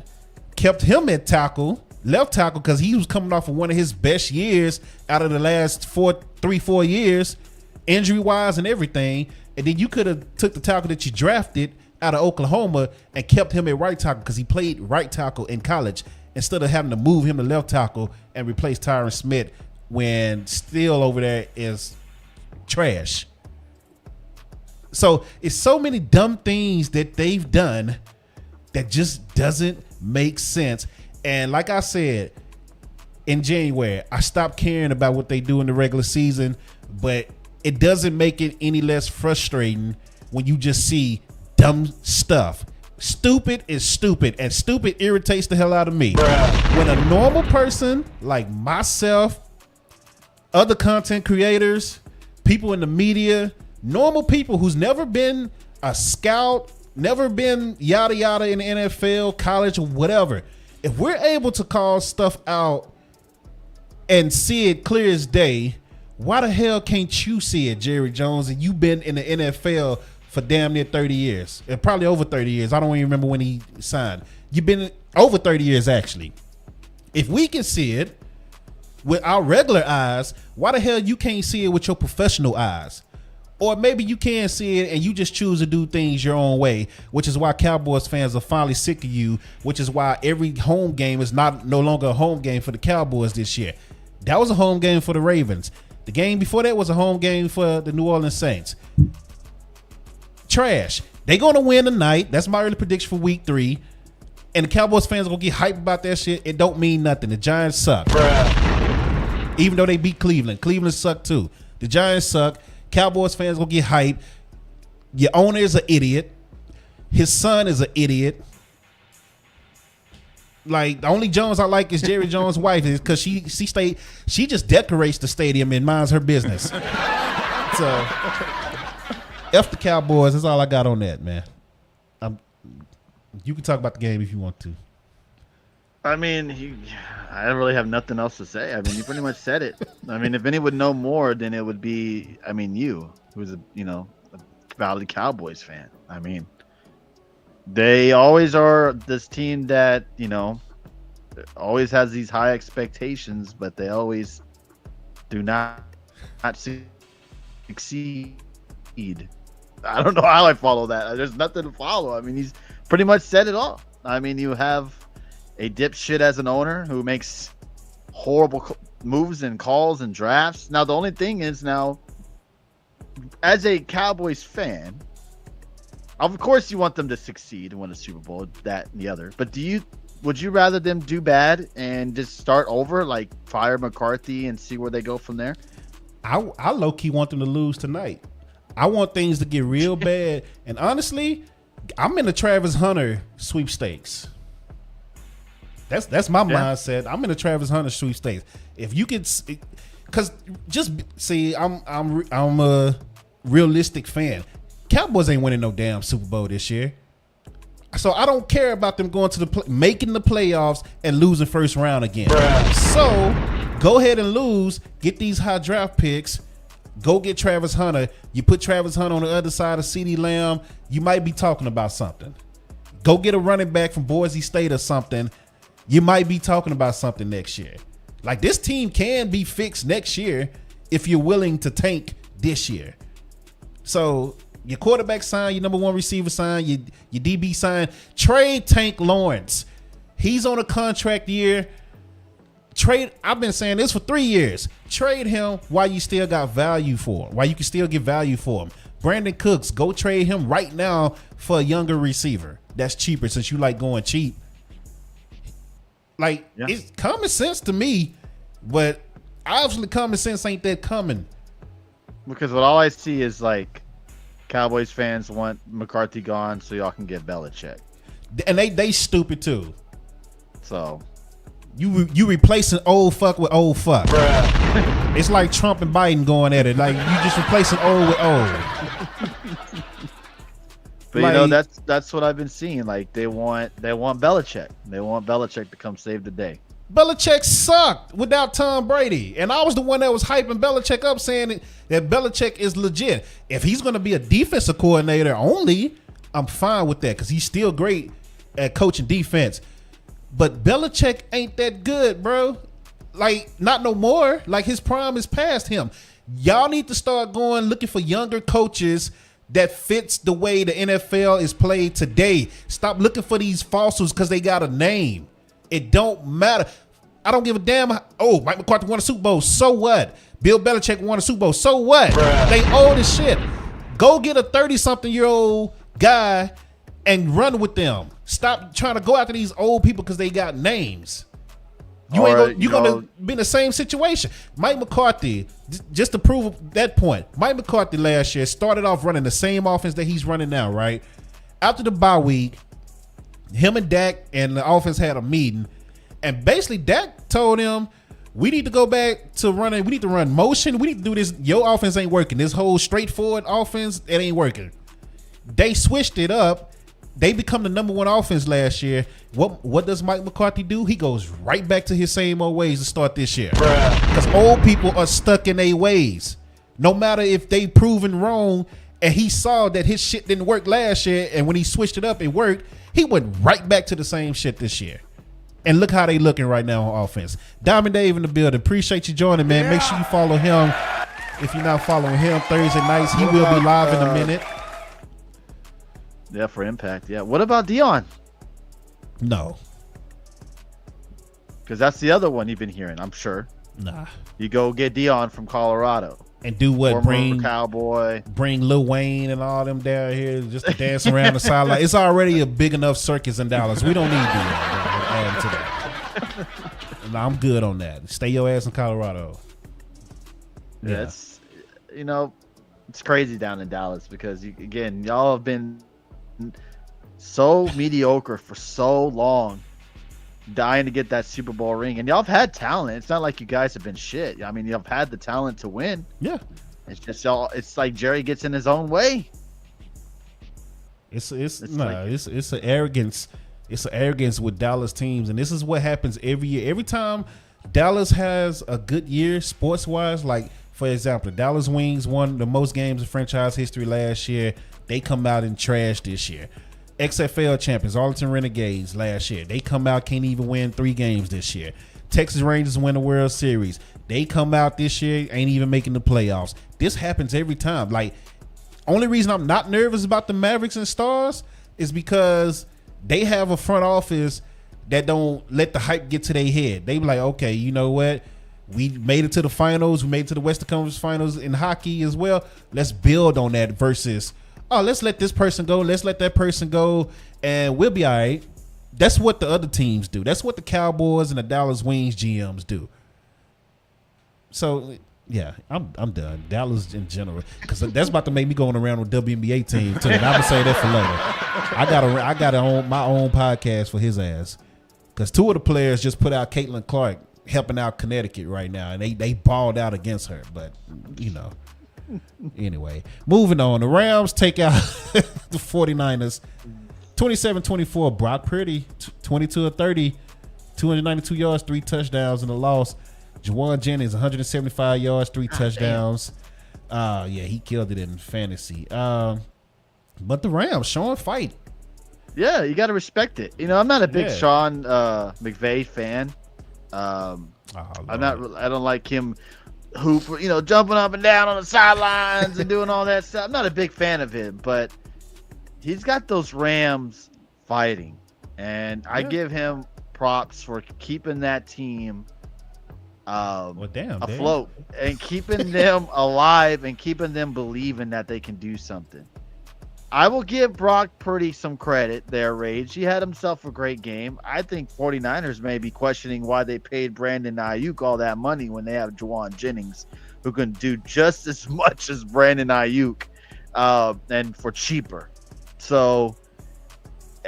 kept him at tackle, left tackle, because he was coming off of one of his best years out of the last 4 years, injury-wise and everything. And then you could have took the tackle that you drafted out of Oklahoma and kept him at right tackle because he played right tackle in college, instead of having to move him to left tackle and replace Tyron Smith when Steele over there is trash. So it's so many dumb things that they've done that just doesn't make sense. And like I said, in January, I stopped caring about what they do in the regular season, but it doesn't make it any less frustrating when you just see dumb stuff. Stupid is stupid, and stupid irritates the hell out of me. Bruh. When a normal person like myself, other content creators, people in the media, normal people who's never been a scout, never been yada yada in the NFL, college, or whatever, if we're able to call stuff out and see it clear as day, why the hell can't you see it, Jerry Jones? And you've been in the NFL for damn near 30 years, and probably over 30 years. I don't even remember when he signed. You've been over 30 years, actually. If we can see it with our regular eyes, why the hell you can't see it with your professional eyes? Or maybe you can see it and you just choose to do things your own way, which is why Cowboys fans are finally sick of you, which is why every home game is no longer a home game for the Cowboys this year. That was a home game for the Ravens. The game before that was a home game for the New Orleans Saints. Trash. They gonna win tonight. That's my early prediction for week 3. And the Cowboys fans are gonna get hyped about that shit. It don't mean nothing. The Giants suck. Bruh. Even though they beat Cleveland. Cleveland suck too. The Giants suck. Cowboys fans gonna get hyped. Your owner is an idiot. His son is an idiot. Like, the only Jones I like is Jerry Jones' wife, is because she just decorates the stadium and minds her business. So F the Cowboys. That's all I got on that, man. You can talk about the game if you want to. I mean, I don't really have nothing else to say. I mean, you pretty much said it. I mean, if anyone would know more, then it would be, I mean, you, who's a valid Cowboys fan. I mean, they always are this team that, always has these high expectations, but they always do not succeed. I don't know how I follow that. There's nothing to follow. I mean, he's pretty much said it all. I mean, you have a dipshit as an owner who makes horrible moves and calls and drafts. Now, the only thing is now, as a Cowboys fan, of course you want them to succeed and win a Super Bowl, that and the other. But would you rather them do bad and just start over, like fire McCarthy and see where they go from there? I low-key want them to lose tonight. I want things to get real bad. And honestly, I'm in the Travis Hunter sweepstakes. That's my mindset. I'm in the Travis Hunter sweepstakes. If you could, because just see, I'm a realistic fan. Cowboys ain't winning no damn Super Bowl this year, so I don't care about them going to making the playoffs and losing first round again. Bruh. So go ahead and lose. Get these high draft picks. Go get Travis Hunter. You put Travis Hunter on the other side of CeeDee Lamb, you might be talking about something. Go get a running back from Boise State or something. You might be talking about something next year. Like, this team can be fixed next year if you're willing to tank this year. So your quarterback sign, your number one receiver sign, your DB sign. Trade Tank Lawrence. He's on a contract year. Trade. I've been saying this for 3 years. Trade him while you still got value for him. While you can still get value for him. Brandon Cooks, go trade him right now for a younger receiver. That's cheaper since you like going cheap. Like, it's common sense to me, but obviously common sense ain't that common. Because all I see is like Cowboys fans want McCarthy gone so y'all can get Belichick. And they stupid too. So you replacing old fuck with old fuck. Bruh. It's like Trump and Biden going at it. Like you just replacing old with old. But like, you know, that's what I've been seeing. Like they want Belichick. They want Belichick to come save the day. Belichick sucked without Tom Brady. And I was the one that was hyping Belichick up saying that Belichick is legit. If he's going to be a defensive coordinator only, I'm fine with that because he's still great at coaching defense. But Belichick ain't that good, bro. Like, not no more. Like, his prime is past him. Y'all need to start going looking for younger coaches that fits the way the NFL is played today. Stop looking for these fossils because they got a name. It don't matter. I don't give a damn. Oh, Mike McCarthy won a Super Bowl. So what? Bill Belichick won a Super Bowl. So what? Bruh. They old as shit. Go get a 30-something-year-old guy and run with them. Stop trying to go after these old people because they got names. You're going to be in the same situation. Mike McCarthy, just to prove that point, Mike McCarthy last year started off running the same offense that he's running now, right? After the bye week, him and Dak and the offense had a meeting, and basically Dak told him, we need to go back to running. We need to run motion. We need to do this. Your offense ain't working. This whole straightforward offense, it ain't working. They switched it up. They become the number one offense last year. What does Mike McCarthy do? He goes right back to his same old ways to start this year. Because old people are stuck in their ways. No matter if they proven wrong, and he saw that his shit didn't work last year, and when he switched it up, it worked. He went right back to the same shit this year. And look how they looking right now on offense. Diamond Dave in the building. Appreciate you joining, man. Yeah. Make sure you follow him. If you're not following him, Thursday nights, he will be live in a minute. Yeah, for Impact. Yeah. What about Dion? No. Because that's the other one you've been hearing, I'm sure. Nah. You go get Dion from Colorado. And do what? Former Cowboy. Bring Lil Wayne and all them down here just to dance around the sideline. It's already a big enough circus in Dallas. We don't need Dion add to that. No, I'm good on that. Stay your ass in Colorado. Yeah, it's, you know, it's crazy down in Dallas because, again, y'all have been so mediocre for so long, dying to get that Super Bowl ring, and y'all have had talent. It's not like you guys have been shit. I mean, you've had the talent to win. Yeah, it's just y'all. It's like Jerry gets in his own way. It's an arrogance. It's an arrogance with Dallas teams, and this is what happens every year. Every time Dallas has a good year sports wise, like for example, the Dallas Wings won the most games in franchise history last year. They come out and trash this year. XFL champions, Arlington Renegades last year. They come out, can't even win 3 games this year. Texas Rangers win the World Series. They come out this year, ain't even making the playoffs. This happens every time. Like, only reason I'm not nervous about the Mavericks and Stars is because they have a front office that don't let the hype get to their head. They be like, okay, you know what? We made it to the finals. We made it to the Western Conference Finals in hockey as well. Let's build on that versus, oh, let's let this person go. Let's let that person go, and we'll be all right. That's what the other teams do. That's what the Cowboys and the Dallas Wings GMs do. So, yeah, I'm done. Dallas in general, because that's about to make me going around with WNBA team too. And I'm gonna say that for later. I got my own podcast for his ass, because 2 of the players just put out Caitlin Clark helping out Connecticut right now, and they balled out against her. But you know. Anyway, moving on. The Rams take out the 49ers 27-24. Brock Purdy 22 of 30, 292 yards, 3 touchdowns in the loss. Juwan Jennings 175 yards, 3 touchdowns. Yeah, he killed it in fantasy. But the Rams showing fight. Yeah, you got to respect it. You know, I'm not a big Sean McVay fan. I don't like him jumping up and down on the sidelines and doing all that stuff. I'm not a big fan of him, but he's got those Rams fighting, and I give him props for keeping that team Well, damn, afloat and keeping them alive and keeping them believing that they can do something. I will give Brock Purdy some credit there, Rage. He had himself a great game. I think 49ers may be questioning why they paid Brandon Ayuk all that money when they have Juwan Jennings, who can do just as much as Brandon Ayuk, and for cheaper. So,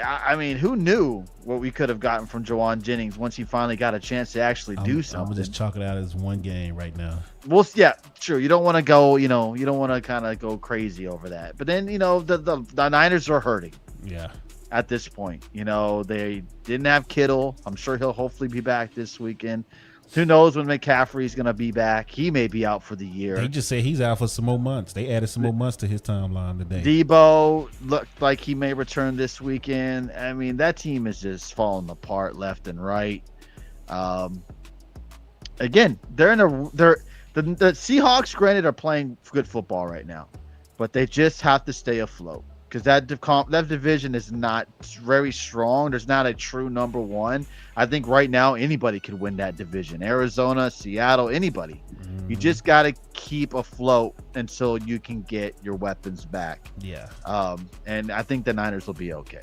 I mean, who knew what we could have gotten from Juwan Jennings once he finally got a chance to actually do something? I'm just chalk it out as one game right now. Well, yeah, sure. You don't want to go, you don't want to kind of go crazy over that. But then, the Niners are hurting. Yeah. At this point, they didn't have Kittle. I'm sure he'll hopefully be back this weekend. Who knows when McCaffrey's going to be back? He may be out for the year. They just said he's out for some more months. They added some more months to his timeline today. Debo looked like he may return this weekend. I mean, that team is just falling apart left and right. Again, the Seahawks, granted, are playing good football right now, but they just have to stay afloat because that division is not very strong. There's not a true number one. I think right now anybody could win that division. Arizona, Seattle, anybody. You just got to keep afloat until you can get your weapons back. Yeah. And I think the Niners will be okay.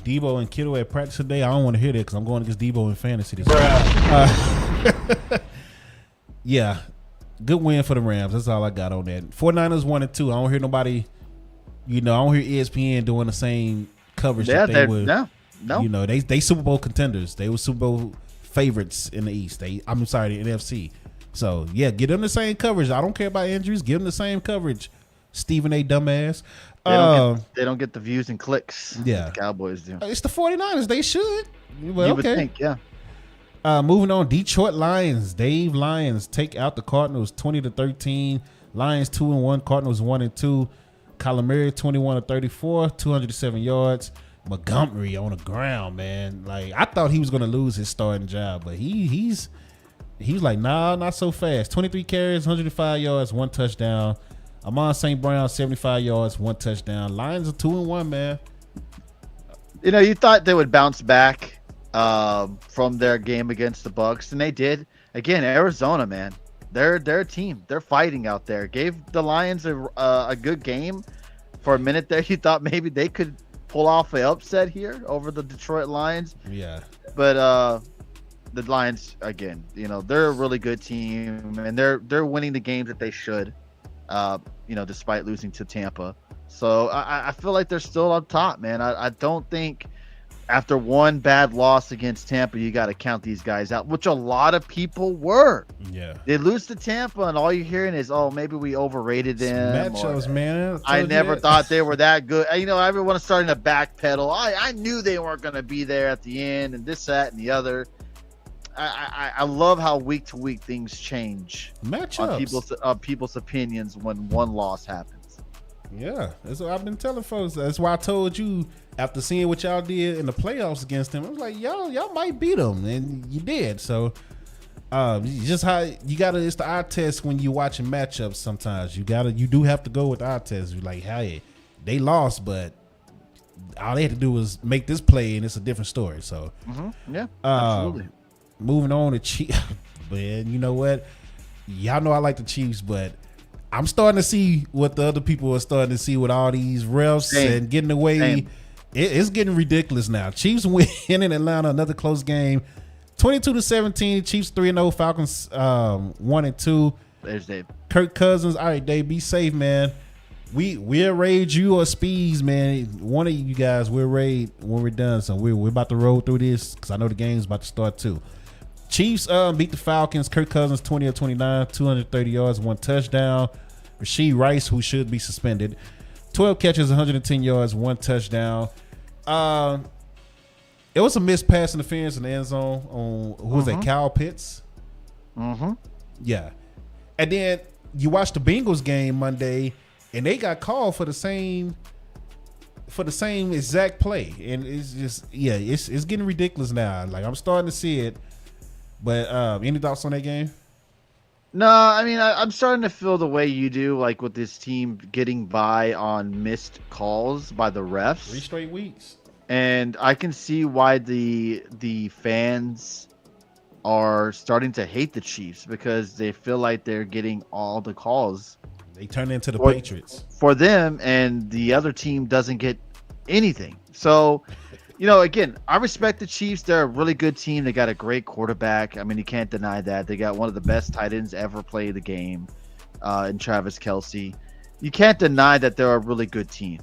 Debo and Kittle at practice today. I don't want to hear that because I'm going against Debo in fantasy this week. Yeah. Good win for the Rams. That's all I got on that. 49ers 1-2. I don't hear nobody, I don't hear ESPN doing the same coverage that they would. No. They Super Bowl contenders. They were Super Bowl favorites in the East. I'm sorry, the NFC. So, yeah, give them the same coverage. I don't care about injuries. Give them the same coverage, Stephen A. Dumbass. They don't get the views and clicks. Yeah. The Cowboys do. It's the 49ers. They should. Well, you would think, yeah. Moving on, Detroit Lions. Dave Lions take out the Cardinals 20-13. Lions 2-1. Cardinals 1-2. Kyler Murray 21-34, 207 yards. Montgomery on the ground, man. Like, I thought he was gonna lose his starting job, but he's like, nah, not so fast. 23 carries, 105 yards, 1 touchdown. Amon St. Brown 75 yards, 1 touchdown. Lions are 2-1, man. You thought they would bounce back from their game against the Bucs, and they did. Again, Arizona, man, they're a team. They're fighting out there. Gave the Lions a good game for a minute there. You thought maybe they could pull off an upset here over the Detroit Lions. Yeah, but the Lions, again, they're a really good team, and they're winning the games that they should. Despite losing to Tampa. So I feel like they're still up top, man. I don't think after one bad loss against Tampa, you got to count these guys out, which a lot of people were. Yeah. They lose to Tampa, and all you're hearing is, oh, maybe we overrated them. Matchups, man. I never thought they were that good. Everyone's starting to backpedal. I knew they weren't going to be there at the end, and this, that, and the other. I love how week to week things change. Matchups on people's opinions when one loss happens. Yeah, that's what I've been telling folks. That's why I told you after seeing what y'all did in the playoffs against them. I was like, y'all might beat them, and you did. So, just how you gotta. It's the eye test when you watching matchups. Sometimes you do have to go with the eye test. You're like, hey, they lost, but all they had to do was make this play, and it's a different story. So, yeah, absolutely. Moving on to Chiefs, man. You know what? Y'all know I like the Chiefs, but I'm starting to see what the other people are starting to see with all these refs and getting away. It's getting ridiculous now. Chiefs win in Atlanta, another close game, 22-17. Chiefs 3-0. Falcons 1-2. There's Dave. Kirk Cousins. All right, Dave, be safe, man. We'll raid you or Speeds, man. One of you guys will raid when we're done. So we're about to roll through this because I know the game's about to start too. Chiefs beat the Falcons. Kirk Cousins 20 of 29, 230 yards, 1 touchdown. Rashee Rice, who should be suspended, 12 catches, 110 yards, 1 touchdown. It was a missed pass interference in the end zone on who was that? Kyle Pitts. Yeah, and then you watch the Bengals game Monday, and they got called for the same exact play, and it's just it's getting ridiculous now. Like, I'm starting to see it. But any thoughts on that game? No, I'm starting to feel the way you do, like with this team getting by on missed calls by the refs. 3 straight weeks. And I can see why the fans are starting to hate the Chiefs because they feel like they're getting all the calls They turn into the for, Patriots. for them, and the other team doesn't get anything. So, again, I respect the Chiefs. They're a really good team. They got a great quarterback. I mean, you can't deny that. They got one of the best tight ends ever play the game in Travis Kelce. You can't deny that they're a really good team.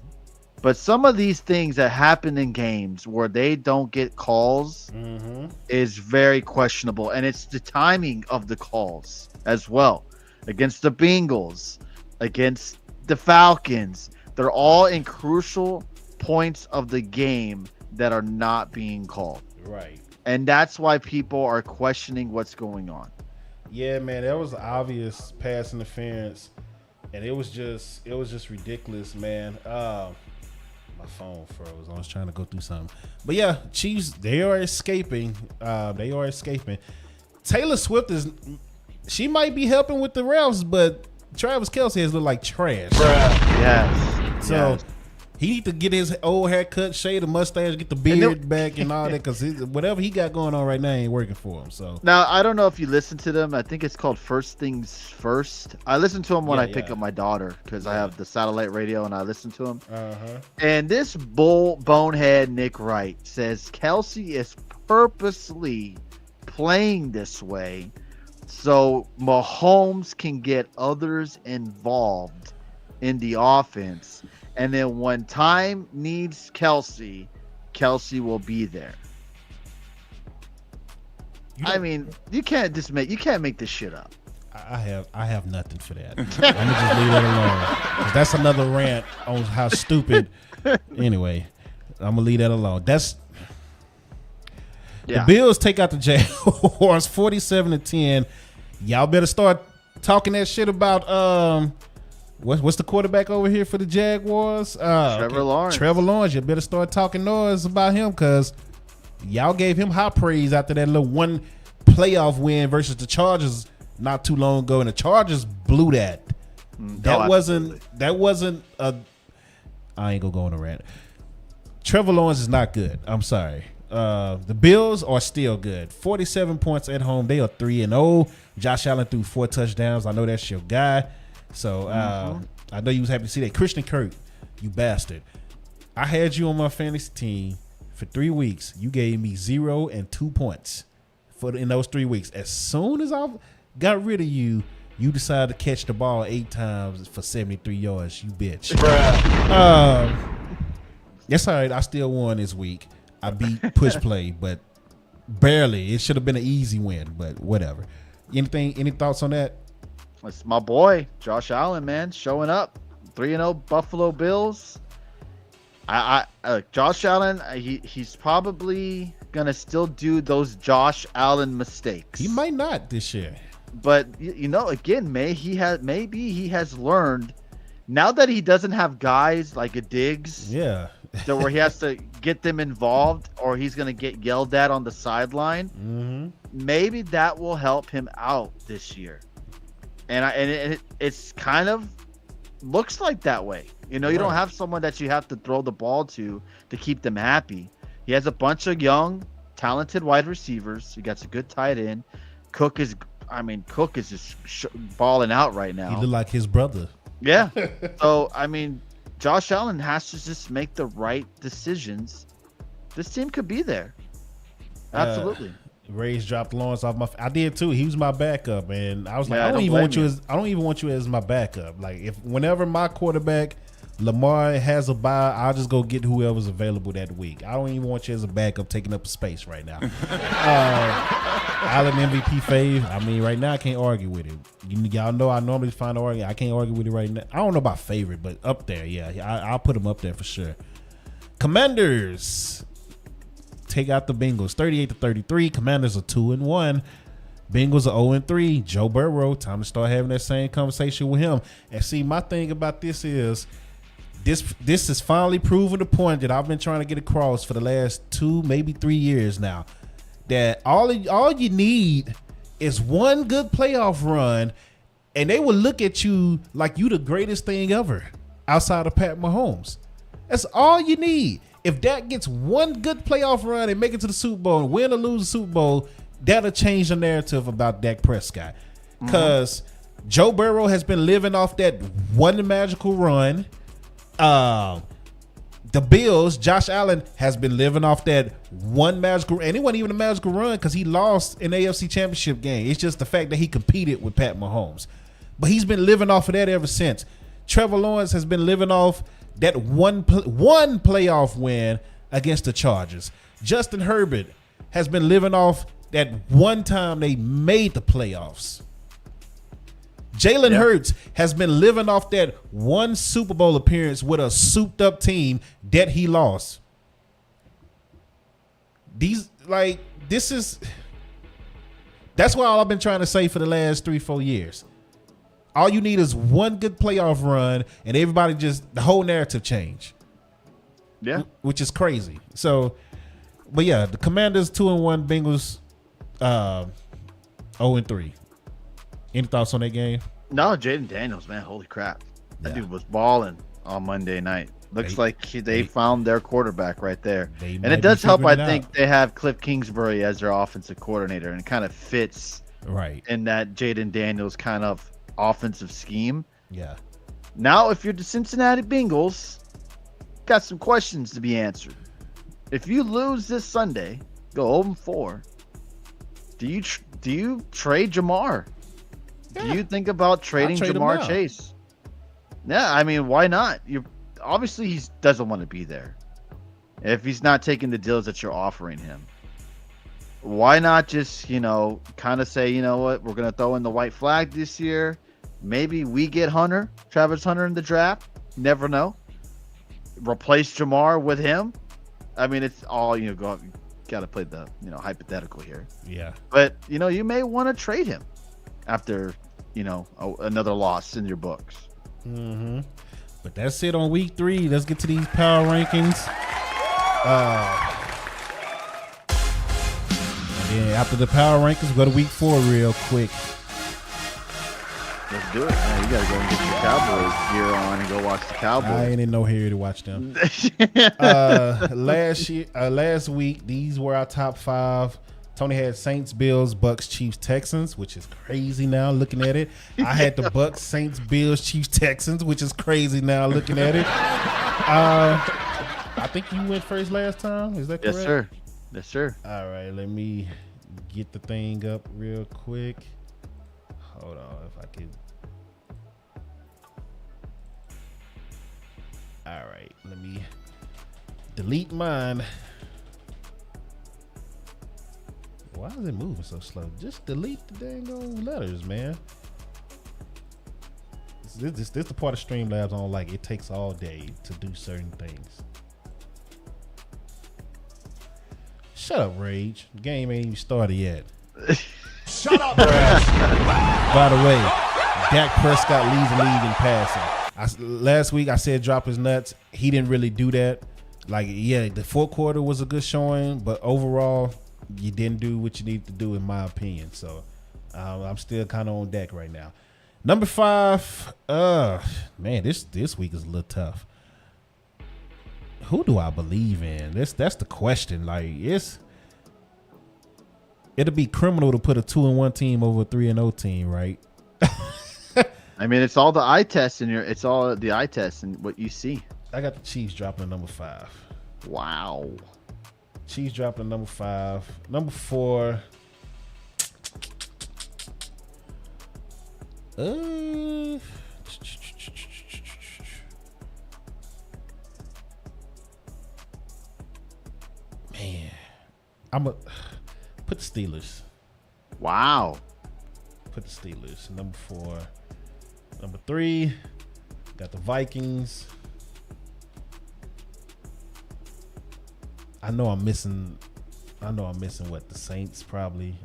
But some of these things that happen in games where they don't get calls is very questionable. And it's the timing of the calls as well. Against the Bengals, against the Falcons. They're all in crucial points of the game that are not being called. Right. And that's why people are questioning what's going on. Yeah, man, that was obvious pass interference. And it was just ridiculous, man. My phone froze. I was trying to go through something. But yeah, Chiefs, they are escaping. Taylor Swift she might be helping with the refs, but Travis Kelce has looked like trash. Yes. So yes. he need to get his old haircut, shave the mustache, get the beard back and all that, because whatever he got going on right now ain't working for him. So now I don't know if you listen to them. I think it's called First Things First. I listen to them when I pick up my daughter because I have the satellite radio and I listen to them. And this bonehead Nick Wright says Kelce is purposely playing this way so Mahomes can get others involved in the offense. And then when time needs Kelce will be there. I mean, you can't make this shit up. I have nothing for that. I'm gonna just leave it alone. 'Cause that's another rant on how stupid. Anyway, I'm gonna leave that alone. The Bills take out the Jaguars 47-10. Y'all better start talking that shit about what's the quarterback over here for the Jaguars? Trevor Lawrence. Trevor Lawrence. You better start talking noise about him because y'all gave him high praise after that little one playoff win versus the Chargers not too long ago, and the Chargers blew that. That wasn't a. I ain't gonna go on a rant. Trevor Lawrence is not good. I'm sorry. The Bills are still good. 47 points at home. They are 3-0. Josh Allen threw 4 touchdowns. I know that's your guy. So I know you was happy to see that. Christian Kirk, you bastard. I had you on my fantasy team for 3 weeks. You gave me 0 and 2 points in those 3 weeks. As soon as I got rid of you, you decided to catch the ball 8 times for 73 yards. You bitch. That's all right. I still won this week. I beat Push Play, but barely. It should have been an easy win, but whatever. Any thoughts on that? It's my boy, Josh Allen, man, showing up. 3-0 Buffalo Bills. Josh Allen, he's probably gonna still do those Josh Allen mistakes. He might not this year. But again, maybe he has learned now that he doesn't have guys like a Diggs. Yeah. So where he has to get them involved or he's going to get yelled at on the sideline. Maybe that will help him out this year. And it's kind of looks like that way. You don't have someone that you have to throw the ball to keep them happy. He has a bunch of young, talented wide receivers. He got a good tight end. Cook is just balling out right now. He look like his brother. Yeah. So, Josh Allen has to just make the right decisions. This team could be there. Absolutely. Rays dropped Lawrence off I did too. He was my backup, and I was like, Yeah, I don't even want you as my backup. Like whenever my quarterback Lamar has a bye, I'll just go get whoever's available that week. I don't even want you as a backup taking up space right now. Allen MVP fave. Right now I can't argue with it. Y'all know I normally find an argument. I can't argue with it right now. I don't know about favorite, but up there, yeah. I'll put him up there for sure. Commanders take out the Bengals 38-33. Commanders are 2-1. Bengals are 0-3. Joe Burrow, time to start having that same conversation with him. And see, my thing about this is this is finally proving the point that I've been trying to get across for the last 2, maybe 3 years now. That all you need is one good playoff run, and they will look at you like you the greatest thing ever outside of Pat Mahomes. That's all you need. if Dak gets one good playoff run and make it to the Super Bowl and win or lose the Super Bowl, that'll change the narrative about Dak Prescott. Because Joe Burrow has been living off that one magical run. The Bills, Josh Allen has been living off that one magical, and it wasn't even a magical run because he lost an AFC Championship game. It's just the fact that he competed with Pat Mahomes. But he's been living off of that ever since. Trevor Lawrence has been living off that one playoff win against the Chargers. Justin Herbert has been living off that one time they made the playoffs. Jalen Hurts has been living off that one Super Bowl appearance with a souped up team that he lost. That's what I've been trying to say for the last 3-4 years. All you need is one good playoff run and everybody the whole narrative change. Yeah. Which is crazy. So, but yeah, the Commanders 2-1, Bengals 0-3. Any thoughts on that game? No, Jaden Daniels, man, holy crap. That dude was balling on Monday night. Looks like they found their quarterback right there. And it does help, I think, they have Cliff Kingsbury as their offensive coordinator, and it kind of fits in that Jaden Daniels kind of offensive scheme. Yeah. Now, if you're the Cincinnati Bengals, got some questions to be answered. If you lose this Sunday, go 0-4, do you trade Jamar? Yeah. Do you think about trading Jamar Chase? Yeah, I mean, why not? Obviously he doesn't want to be there. If he's not taking the deals that you're offering him, why not just, kind of say, you know what, we're going to throw in the white flag this year. Maybe we get Travis Hunter in the draft. Never know. Replace Jamar with him. I mean, it's all, got to play the, hypothetical here. Yeah. But, you may want to trade him after, another loss in your books. Mm-hmm. But that's it on week 3. Let's get to these power rankings. And then after the power rankings, go to week 4 real quick. Let's do it. Man, you got to go and get your Cowboys gear on and go watch the Cowboys. I ain't in no hurry to watch them. Last week, these were our top 5. Tony had Saints, Bills, Bucks, Chiefs, Texans, which is crazy now looking at it. I had the Bucks, Saints, Bills, Chiefs, Texans, which is crazy now looking at it. I think you went first last time. Is that correct? Yes, sir. Yes, sir. All right, let me get the thing up real quick. Hold on, if I could. All right, let me delete mine. Why is it moving so slow? Just delete the dang old letters, man. This the part of Streamlabs I don't like. It takes all day to do certain things. Shut up, Rage. The game ain't even started yet. Shut up, Brad. By the way, Dak Prescott leads the league in passing. Last week I said drop his nuts. He didn't really do that. The fourth quarter was a good showing, but overall, you didn't do what you needed to do, in my opinion. So I'm still kind of on Dak right now. Number 5, man, this week is a little tough. Who do I believe in? That's the question. It'll be criminal to put a 2-1 team over a 3-0 team, right? I mean, it's all the eye test it's all the eye test and what you see. I got the Chiefs dropping number 5. Wow. Chiefs dropping number 5. Number 4. Man, I'm a put the Steelers. Wow. Put the Steelers. Number 4. Number 3. Got the Vikings. I know I'm missing what, the Saints probably.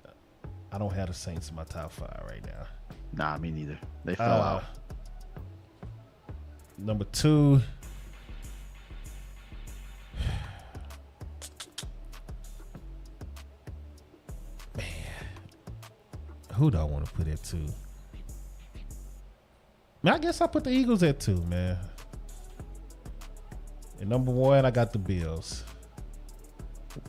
I don't have the Saints in my top 5 right now. Nah, me neither. They fell out. Number 2. Man, who do I want to put at 2? Man, I guess I put the Eagles at 2, man. And number 1, I got the Bills.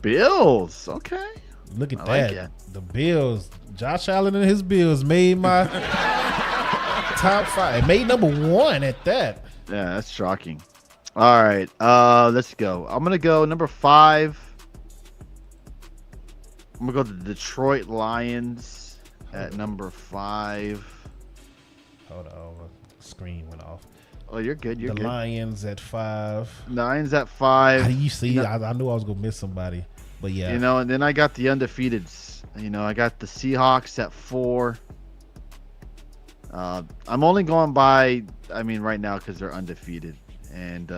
Bills. Okay. Look at I that. like it. The Bills. Josh Allen and his Bills made my top 5. It made number 1 at that. Yeah, that's shocking. All right. Let's go. I'm gonna go number 5. I'm gonna go to the Detroit Lions at number 5. Hold on. The screen went off. Oh, you're good. You're The good. Lions at 5. Lions at 5. How do you see? You know- I knew I was going to miss somebody. But yeah. You know, and then I got the undefeateds. You know, I got the Seahawks at 4. I'm only going by, right now because they're undefeated. And,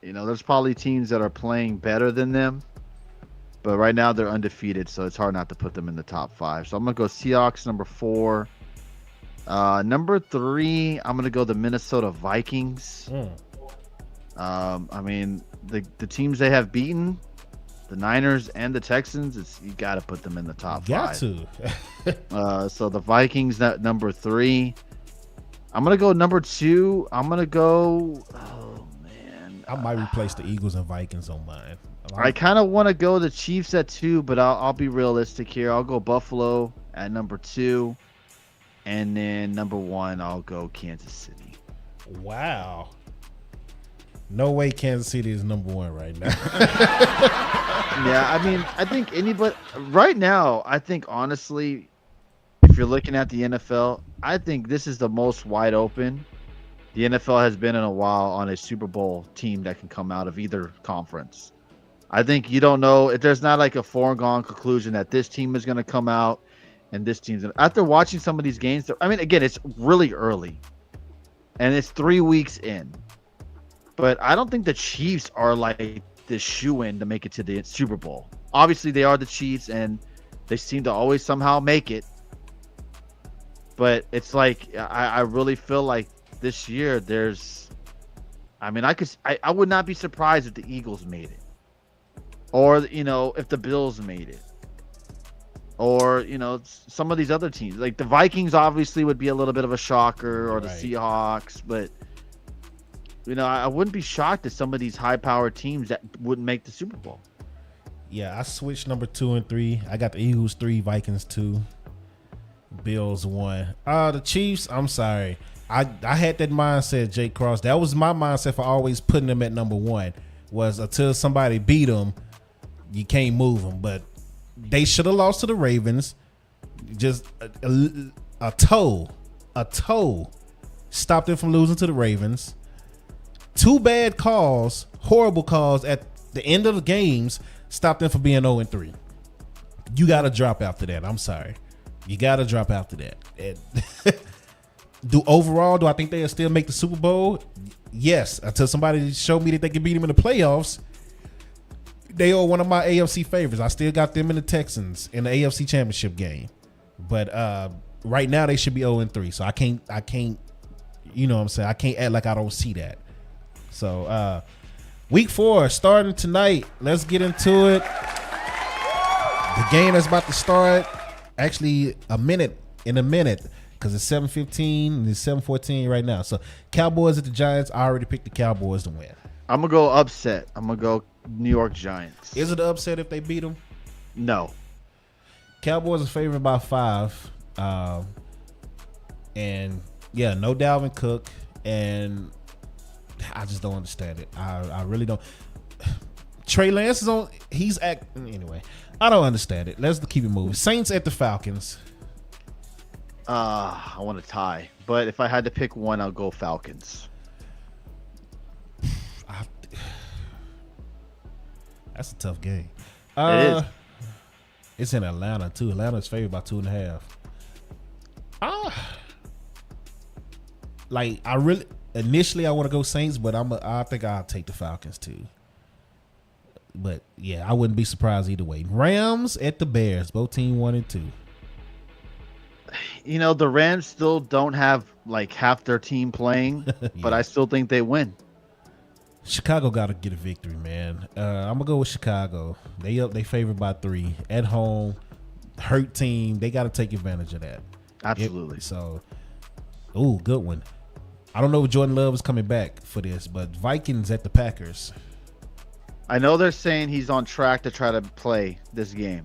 you know, there's probably teams that are playing better than them. But right now they're undefeated, so it's hard not to put them in the top 5. So I'm going to go Seahawks number 4. Number 3, I'm going to go the Minnesota Vikings. The teams they have beaten, the Niners and the Texans, you got to put them in the top 5. Got to. So the Vikings at number 3. I'm gonna go number 2. I'm gonna go. Oh man, I might replace the Eagles and Vikings on mine. I kind of want to go the Chiefs at 2, but I'll be realistic here. I'll go Buffalo at number 2, and then number 1, I'll go Kansas City. Wow. No way Kansas City is number 1 right now. Yeah, I think anybody right now. I think honestly, if you're looking at the NFL, I think this is the most wide open the NFL has been in a while on a Super Bowl team that can come out of either conference. I think you don't know if there's not like a foregone conclusion that this team is going to come out and this team's going to. After watching some of these games, again, it's really early and it's 3 weeks in, but I don't think the Chiefs are like the shoe-in to make it to the Super Bowl. Obviously, they are the Chiefs and they seem to always somehow make it. But it's like I really feel like this year there's, I would not be surprised if the Eagles made it, or if the Bills made it, or some of these other teams. Like the Vikings obviously would be a little bit of a shocker, or the Seahawks. But I wouldn't be shocked if some of these high-powered teams that wouldn't make the Super Bowl. Yeah, I switched number 2 and 3. I got the Eagles 3, Vikings 2. Bills 1. The Chiefs, I'm sorry. I had that mindset, Jake Cross. That was my mindset for always putting them at number 1. Was until somebody beat them, you can't move them. But they should have lost to the Ravens. Just a toe stopped them from losing to the Ravens. 2 bad calls, horrible calls at the end of the games stopped them from being 0-3. You got to drop after that. I'm sorry. You got to drop after that. Do I think they'll still make the Super Bowl? Yes. Until somebody showed me that they can beat them in the playoffs. They are one of my AFC favorites. I still got them in the Texans in the AFC Championship game. But right now they should be 0-3. So I can't, you know what I'm saying? I can't act like I don't see that. So week 4 starting tonight. Let's get into it. The game that's about to start. Actually, in a minute, because it's 7:15 and it's 7:14 right now. So, Cowboys at the Giants. I already picked the Cowboys to win. I'm gonna go upset. I'm gonna go New York Giants. Is it an upset if they beat them? No. Cowboys are favored by 5, and yeah, no Dalvin Cook, and I just don't understand it. I really don't. Trey Lance is on. He's anyway. I don't understand it. Let's keep it moving. Saints at the Falcons. I want to tie, but if I had to pick one, I'll go Falcons. That's a tough game. It is. It's in Atlanta too. Atlanta's favored by 2.5. Initially I want to go Saints, but I think I'll take the Falcons too. But yeah, I wouldn't be surprised either way. Rams at the Bears, both team 1 and 2. The Rams still don't have like half their team playing, but I still think they win. Chicago got to get a victory, man. I'm gonna go with Chicago. They favored by 3 at home. Hurt team, they got to take advantage of that. Absolutely. Good one. I don't know if Jordan Love is coming back for this, but Vikings at the Packers. I know they're saying he's on track to try to play this game.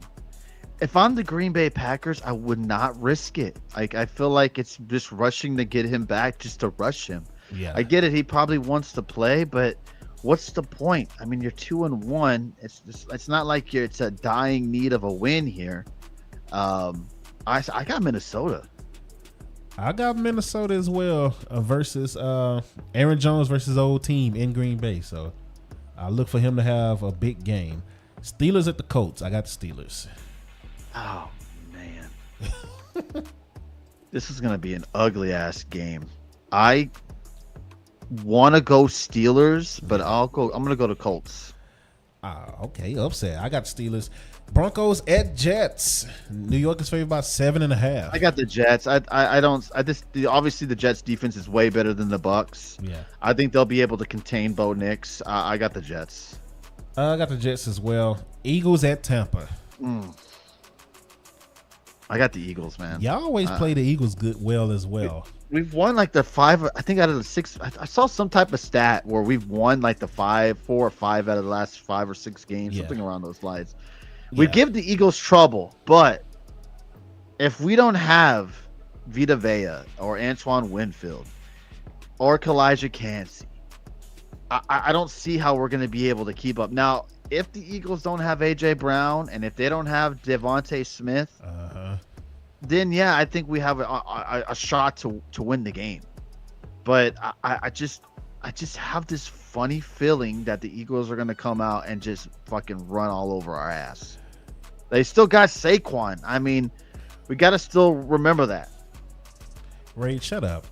If I'm the Green Bay Packers, I would not risk it. Like, I feel like it's just rushing to get him back just to rush him. Yeah. I get it. He probably wants to play, but what's the point? I mean, you're 2-1. It's not like it's a dying need of a win here. I got Minnesota. I got Minnesota as well versus Aaron Jones versus old team in Green Bay. So I look for him to have a big game. Steelers at the Colts. I got the Steelers. Oh, man. This is going to be an ugly ass game. I want to go Steelers, but I'm going to go to Colts. Okay, upset. I got Steelers. Broncos at Jets. New York is favored by 7.5. I got the Jets. Obviously the Jets defense is way better than the Bucks. Yeah. I think they'll be able to contain Bo Nix. I got the Jets. I got the Jets as well. Eagles at Tampa. I got the Eagles, man. Y'all always play the Eagles well as well. We've won like the 5, I think out of the 6. I saw some type of stat where we've won like the 4 or 5 out of the last 5 or 6 games, something around those lines. We give the Eagles trouble, but if we don't have Vita Vea or Antoine Winfield or Kalijah Kancey, I don't see how we're going to be able to keep up. Now, if the Eagles don't have A.J. Brown and if they don't have Devontae Smith, then, yeah, I think we have a shot to win the game. But I just have this funny feeling that the Eagles are going to come out and just fucking run all over our ass. They still got Saquon. I mean, we got to still remember that. Ray, shut up.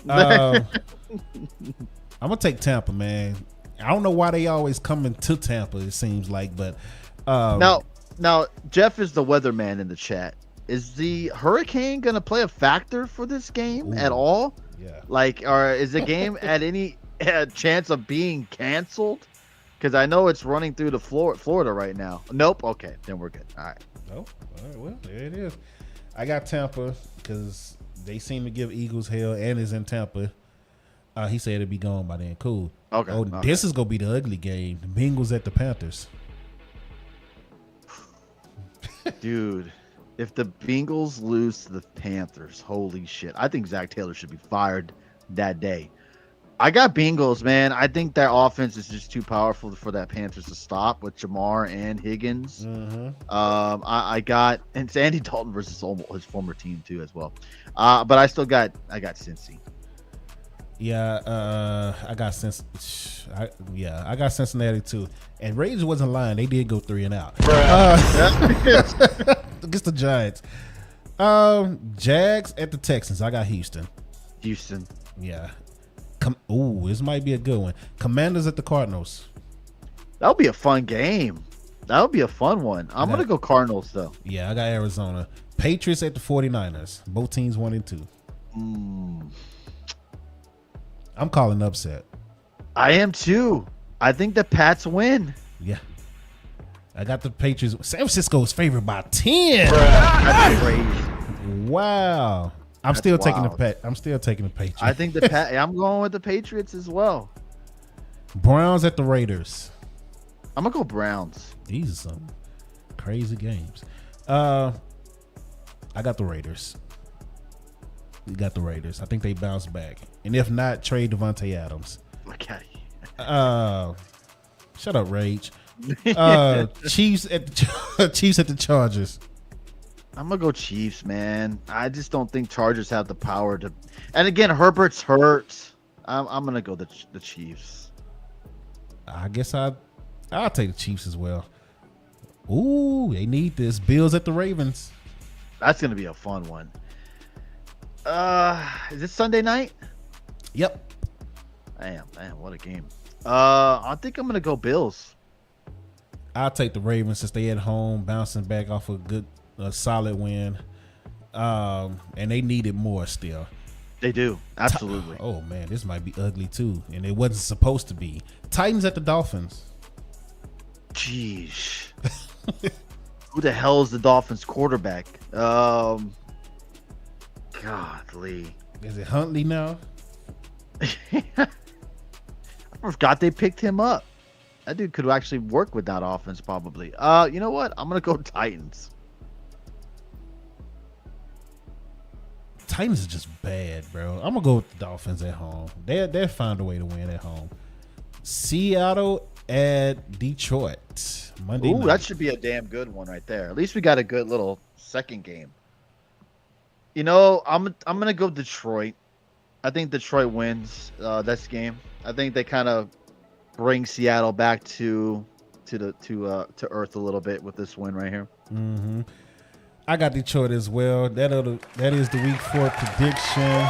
I'm going to take Tampa, man. I don't know why they always coming to Tampa, it seems like, but now Jeff is the weatherman in the chat. Is the hurricane going to play a factor for this game at all? Yeah. Like, or is the game at any chance of being canceled? Because I know it's running through the Florida right now. Nope. Okay, then we're good. All right. Oh, all right. Well, there it is. I got Tampa because they seem to give Eagles hell, and is in Tampa. He said it'd be gone by then. Cool. Okay. Oh, okay. This is gonna be the ugly game. The Bengals at the Panthers. Dude, if the Bengals lose to the Panthers, holy shit! I think Zach Taylor should be fired that day. I got Bengals, man. I think their offense is just too powerful for that Panthers to stop with Jamar and Higgins. I got, and it's Andy Dalton versus his former team too as well. But I got Cincy. Yeah, I got I got Cincinnati too. And Raiders wasn't lying; they did go 3 and out against the Giants. Jags at the Texans. I got Houston. Yeah. This might be a good one. Commanders at the Cardinals. That'll be a fun game. That'll be a fun one. I'm gonna go Cardinals though. Yeah, I got Arizona. Patriots at the 49ers. Both teams 1-2. I'm calling upset. I am too. I think the Pats win. Yeah. I got the Patriots. San Francisco is favored by 10. That's crazy. Wow. I'm still taking the Patriots. I think I'm going with the Patriots as well. Browns at the Raiders. I'm gonna go Browns. These are some crazy games. I got the Raiders. We got the Raiders. I think they bounce back. And if not, trade Devontae Adams. Okay. Shut up, Rage. Chiefs at the Chargers. I'm gonna go Chiefs, man. I just don't think Chargers have the power to. And again, Herbert's hurt. I'm gonna go the Chiefs. I guess I'll take the Chiefs as well. Ooh, they need this. Bills at the Ravens. That's gonna be a fun one. Is it Sunday night? Yep. Man, what a game. I think I'm gonna go Bills. I'll take the Ravens since they at home, bouncing back off a solid win. And they needed more still. They do. Absolutely. Oh man, this might be ugly too. And it wasn't supposed to be. Titans at the Dolphins. Jeez. Who the hell is the Dolphins quarterback? Godly. Is it Huntley now? I forgot they picked him up. That dude could actually work with that offense probably. You know what? I'm gonna go Titans. Titans is just bad, bro. I'm gonna go with the Dolphins at home. They'll find a way to win at home. Seattle at Detroit Monday Ooh, night. that should be a damn good one right there. At least we got a good little second game. You know, I'm gonna go Detroit. I think Detroit wins this game. I think they kind of bring Seattle back to earth a little bit with this win right here. Mm-hmm. I got Detroit as well. That is the week 4 prediction.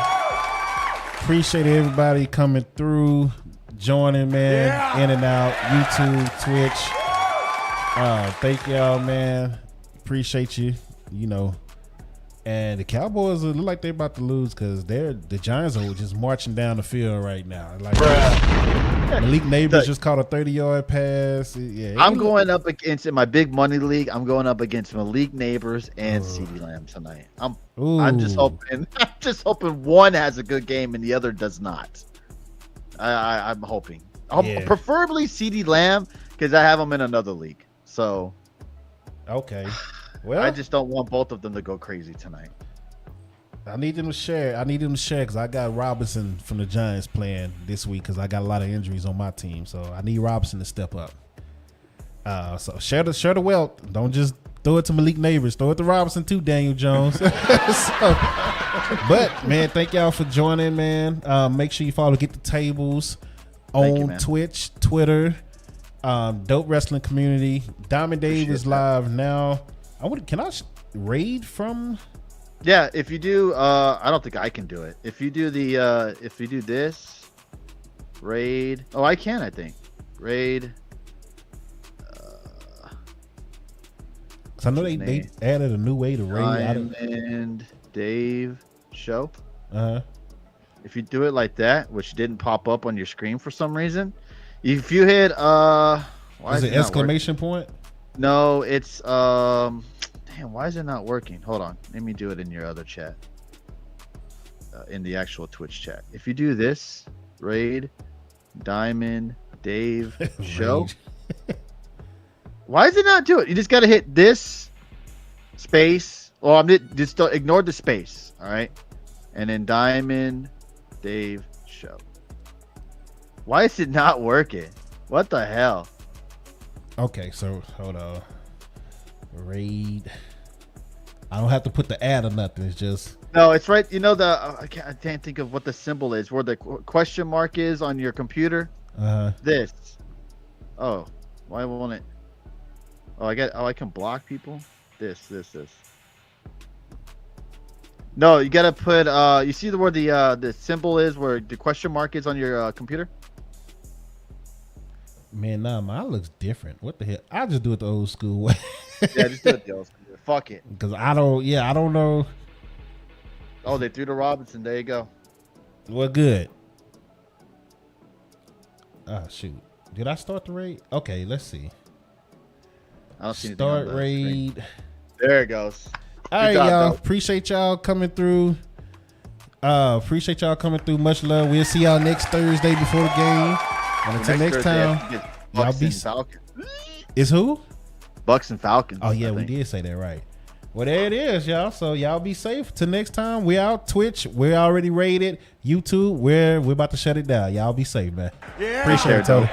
Appreciate everybody coming through, joining, man, in and out, YouTube, Twitch. Thank y'all, man. Appreciate you. You know, and the Cowboys look like they're about to lose because the Giants are just marching down the field right now. Like Malik Neighbors just caught a 30-yard pass. Yeah, I'm going up against in my big money league. I'm going up against Malik Neighbors and CeeDee Lamb tonight. I'm just hoping one has a good game and the other does not. I'm hoping. Preferably CeeDee Lamb because I have him in another league. So okay. Well, I just don't want both of them to go crazy tonight. I need them to share because I got Robinson from the Giants playing this week because I got a lot of injuries on my team. So I need Robinson to step up. So share the wealth. Don't just throw it to Malik Neighbors. Throw it to Robinson too, Daniel Jones. But man, thank y'all for joining, man. Make sure you follow Get the Tables on Twitch, Twitter, Dope Wrestling Community. Diamond Dave is live now. Can I raid from? Yeah, if you do, I don't think I can do it. If you do this raid, I can. I think raid. So I know they added a new way to raid. And Dave show. If you do it like that, which didn't pop up on your screen for some reason, if you hit is it exclamation point? No, it's damn, why is it not working? Hold on. Let me do it in your other chat. In the actual Twitch chat. If you do this, raid, Diamond, Dave, show. Why does it not do it? You just got to hit this space. Well, just ignore the space. All right. And then Diamond, Dave, show. Why is it not working? What the hell? Okay, so hold on. Raid. I don't have to put the ad or nothing. It's just no. It's right. You know I can't think of what the symbol is. Where the question mark is on your computer. This. Oh, why won't it? Oh, I can block people. This. No, you gotta put. You see where the symbol is, where the question mark is on your computer. Man, nah, mine looks different. What the hell? I just do it the old school way. Yeah, just do it the old school way. Fuck it. Because I don't know. Oh, they threw to Robinson. There you go. Well, good. Shoot. Did I start the raid? Okay, let's see. I don't see start raid. Screen. There it goes. All right, y'all. Appreciate y'all coming through. Much love. We'll see y'all next Thursday before the game. And until next time, y'all be Falcons. Is who? Bucks and Falcons. Oh yeah, we did say that right. Well, there it is, y'all. So y'all be safe. Till next time, we out. Twitch, we're already rated. YouTube, we're about to shut it down. Y'all be safe, man. Yeah. Appreciate it, Tony.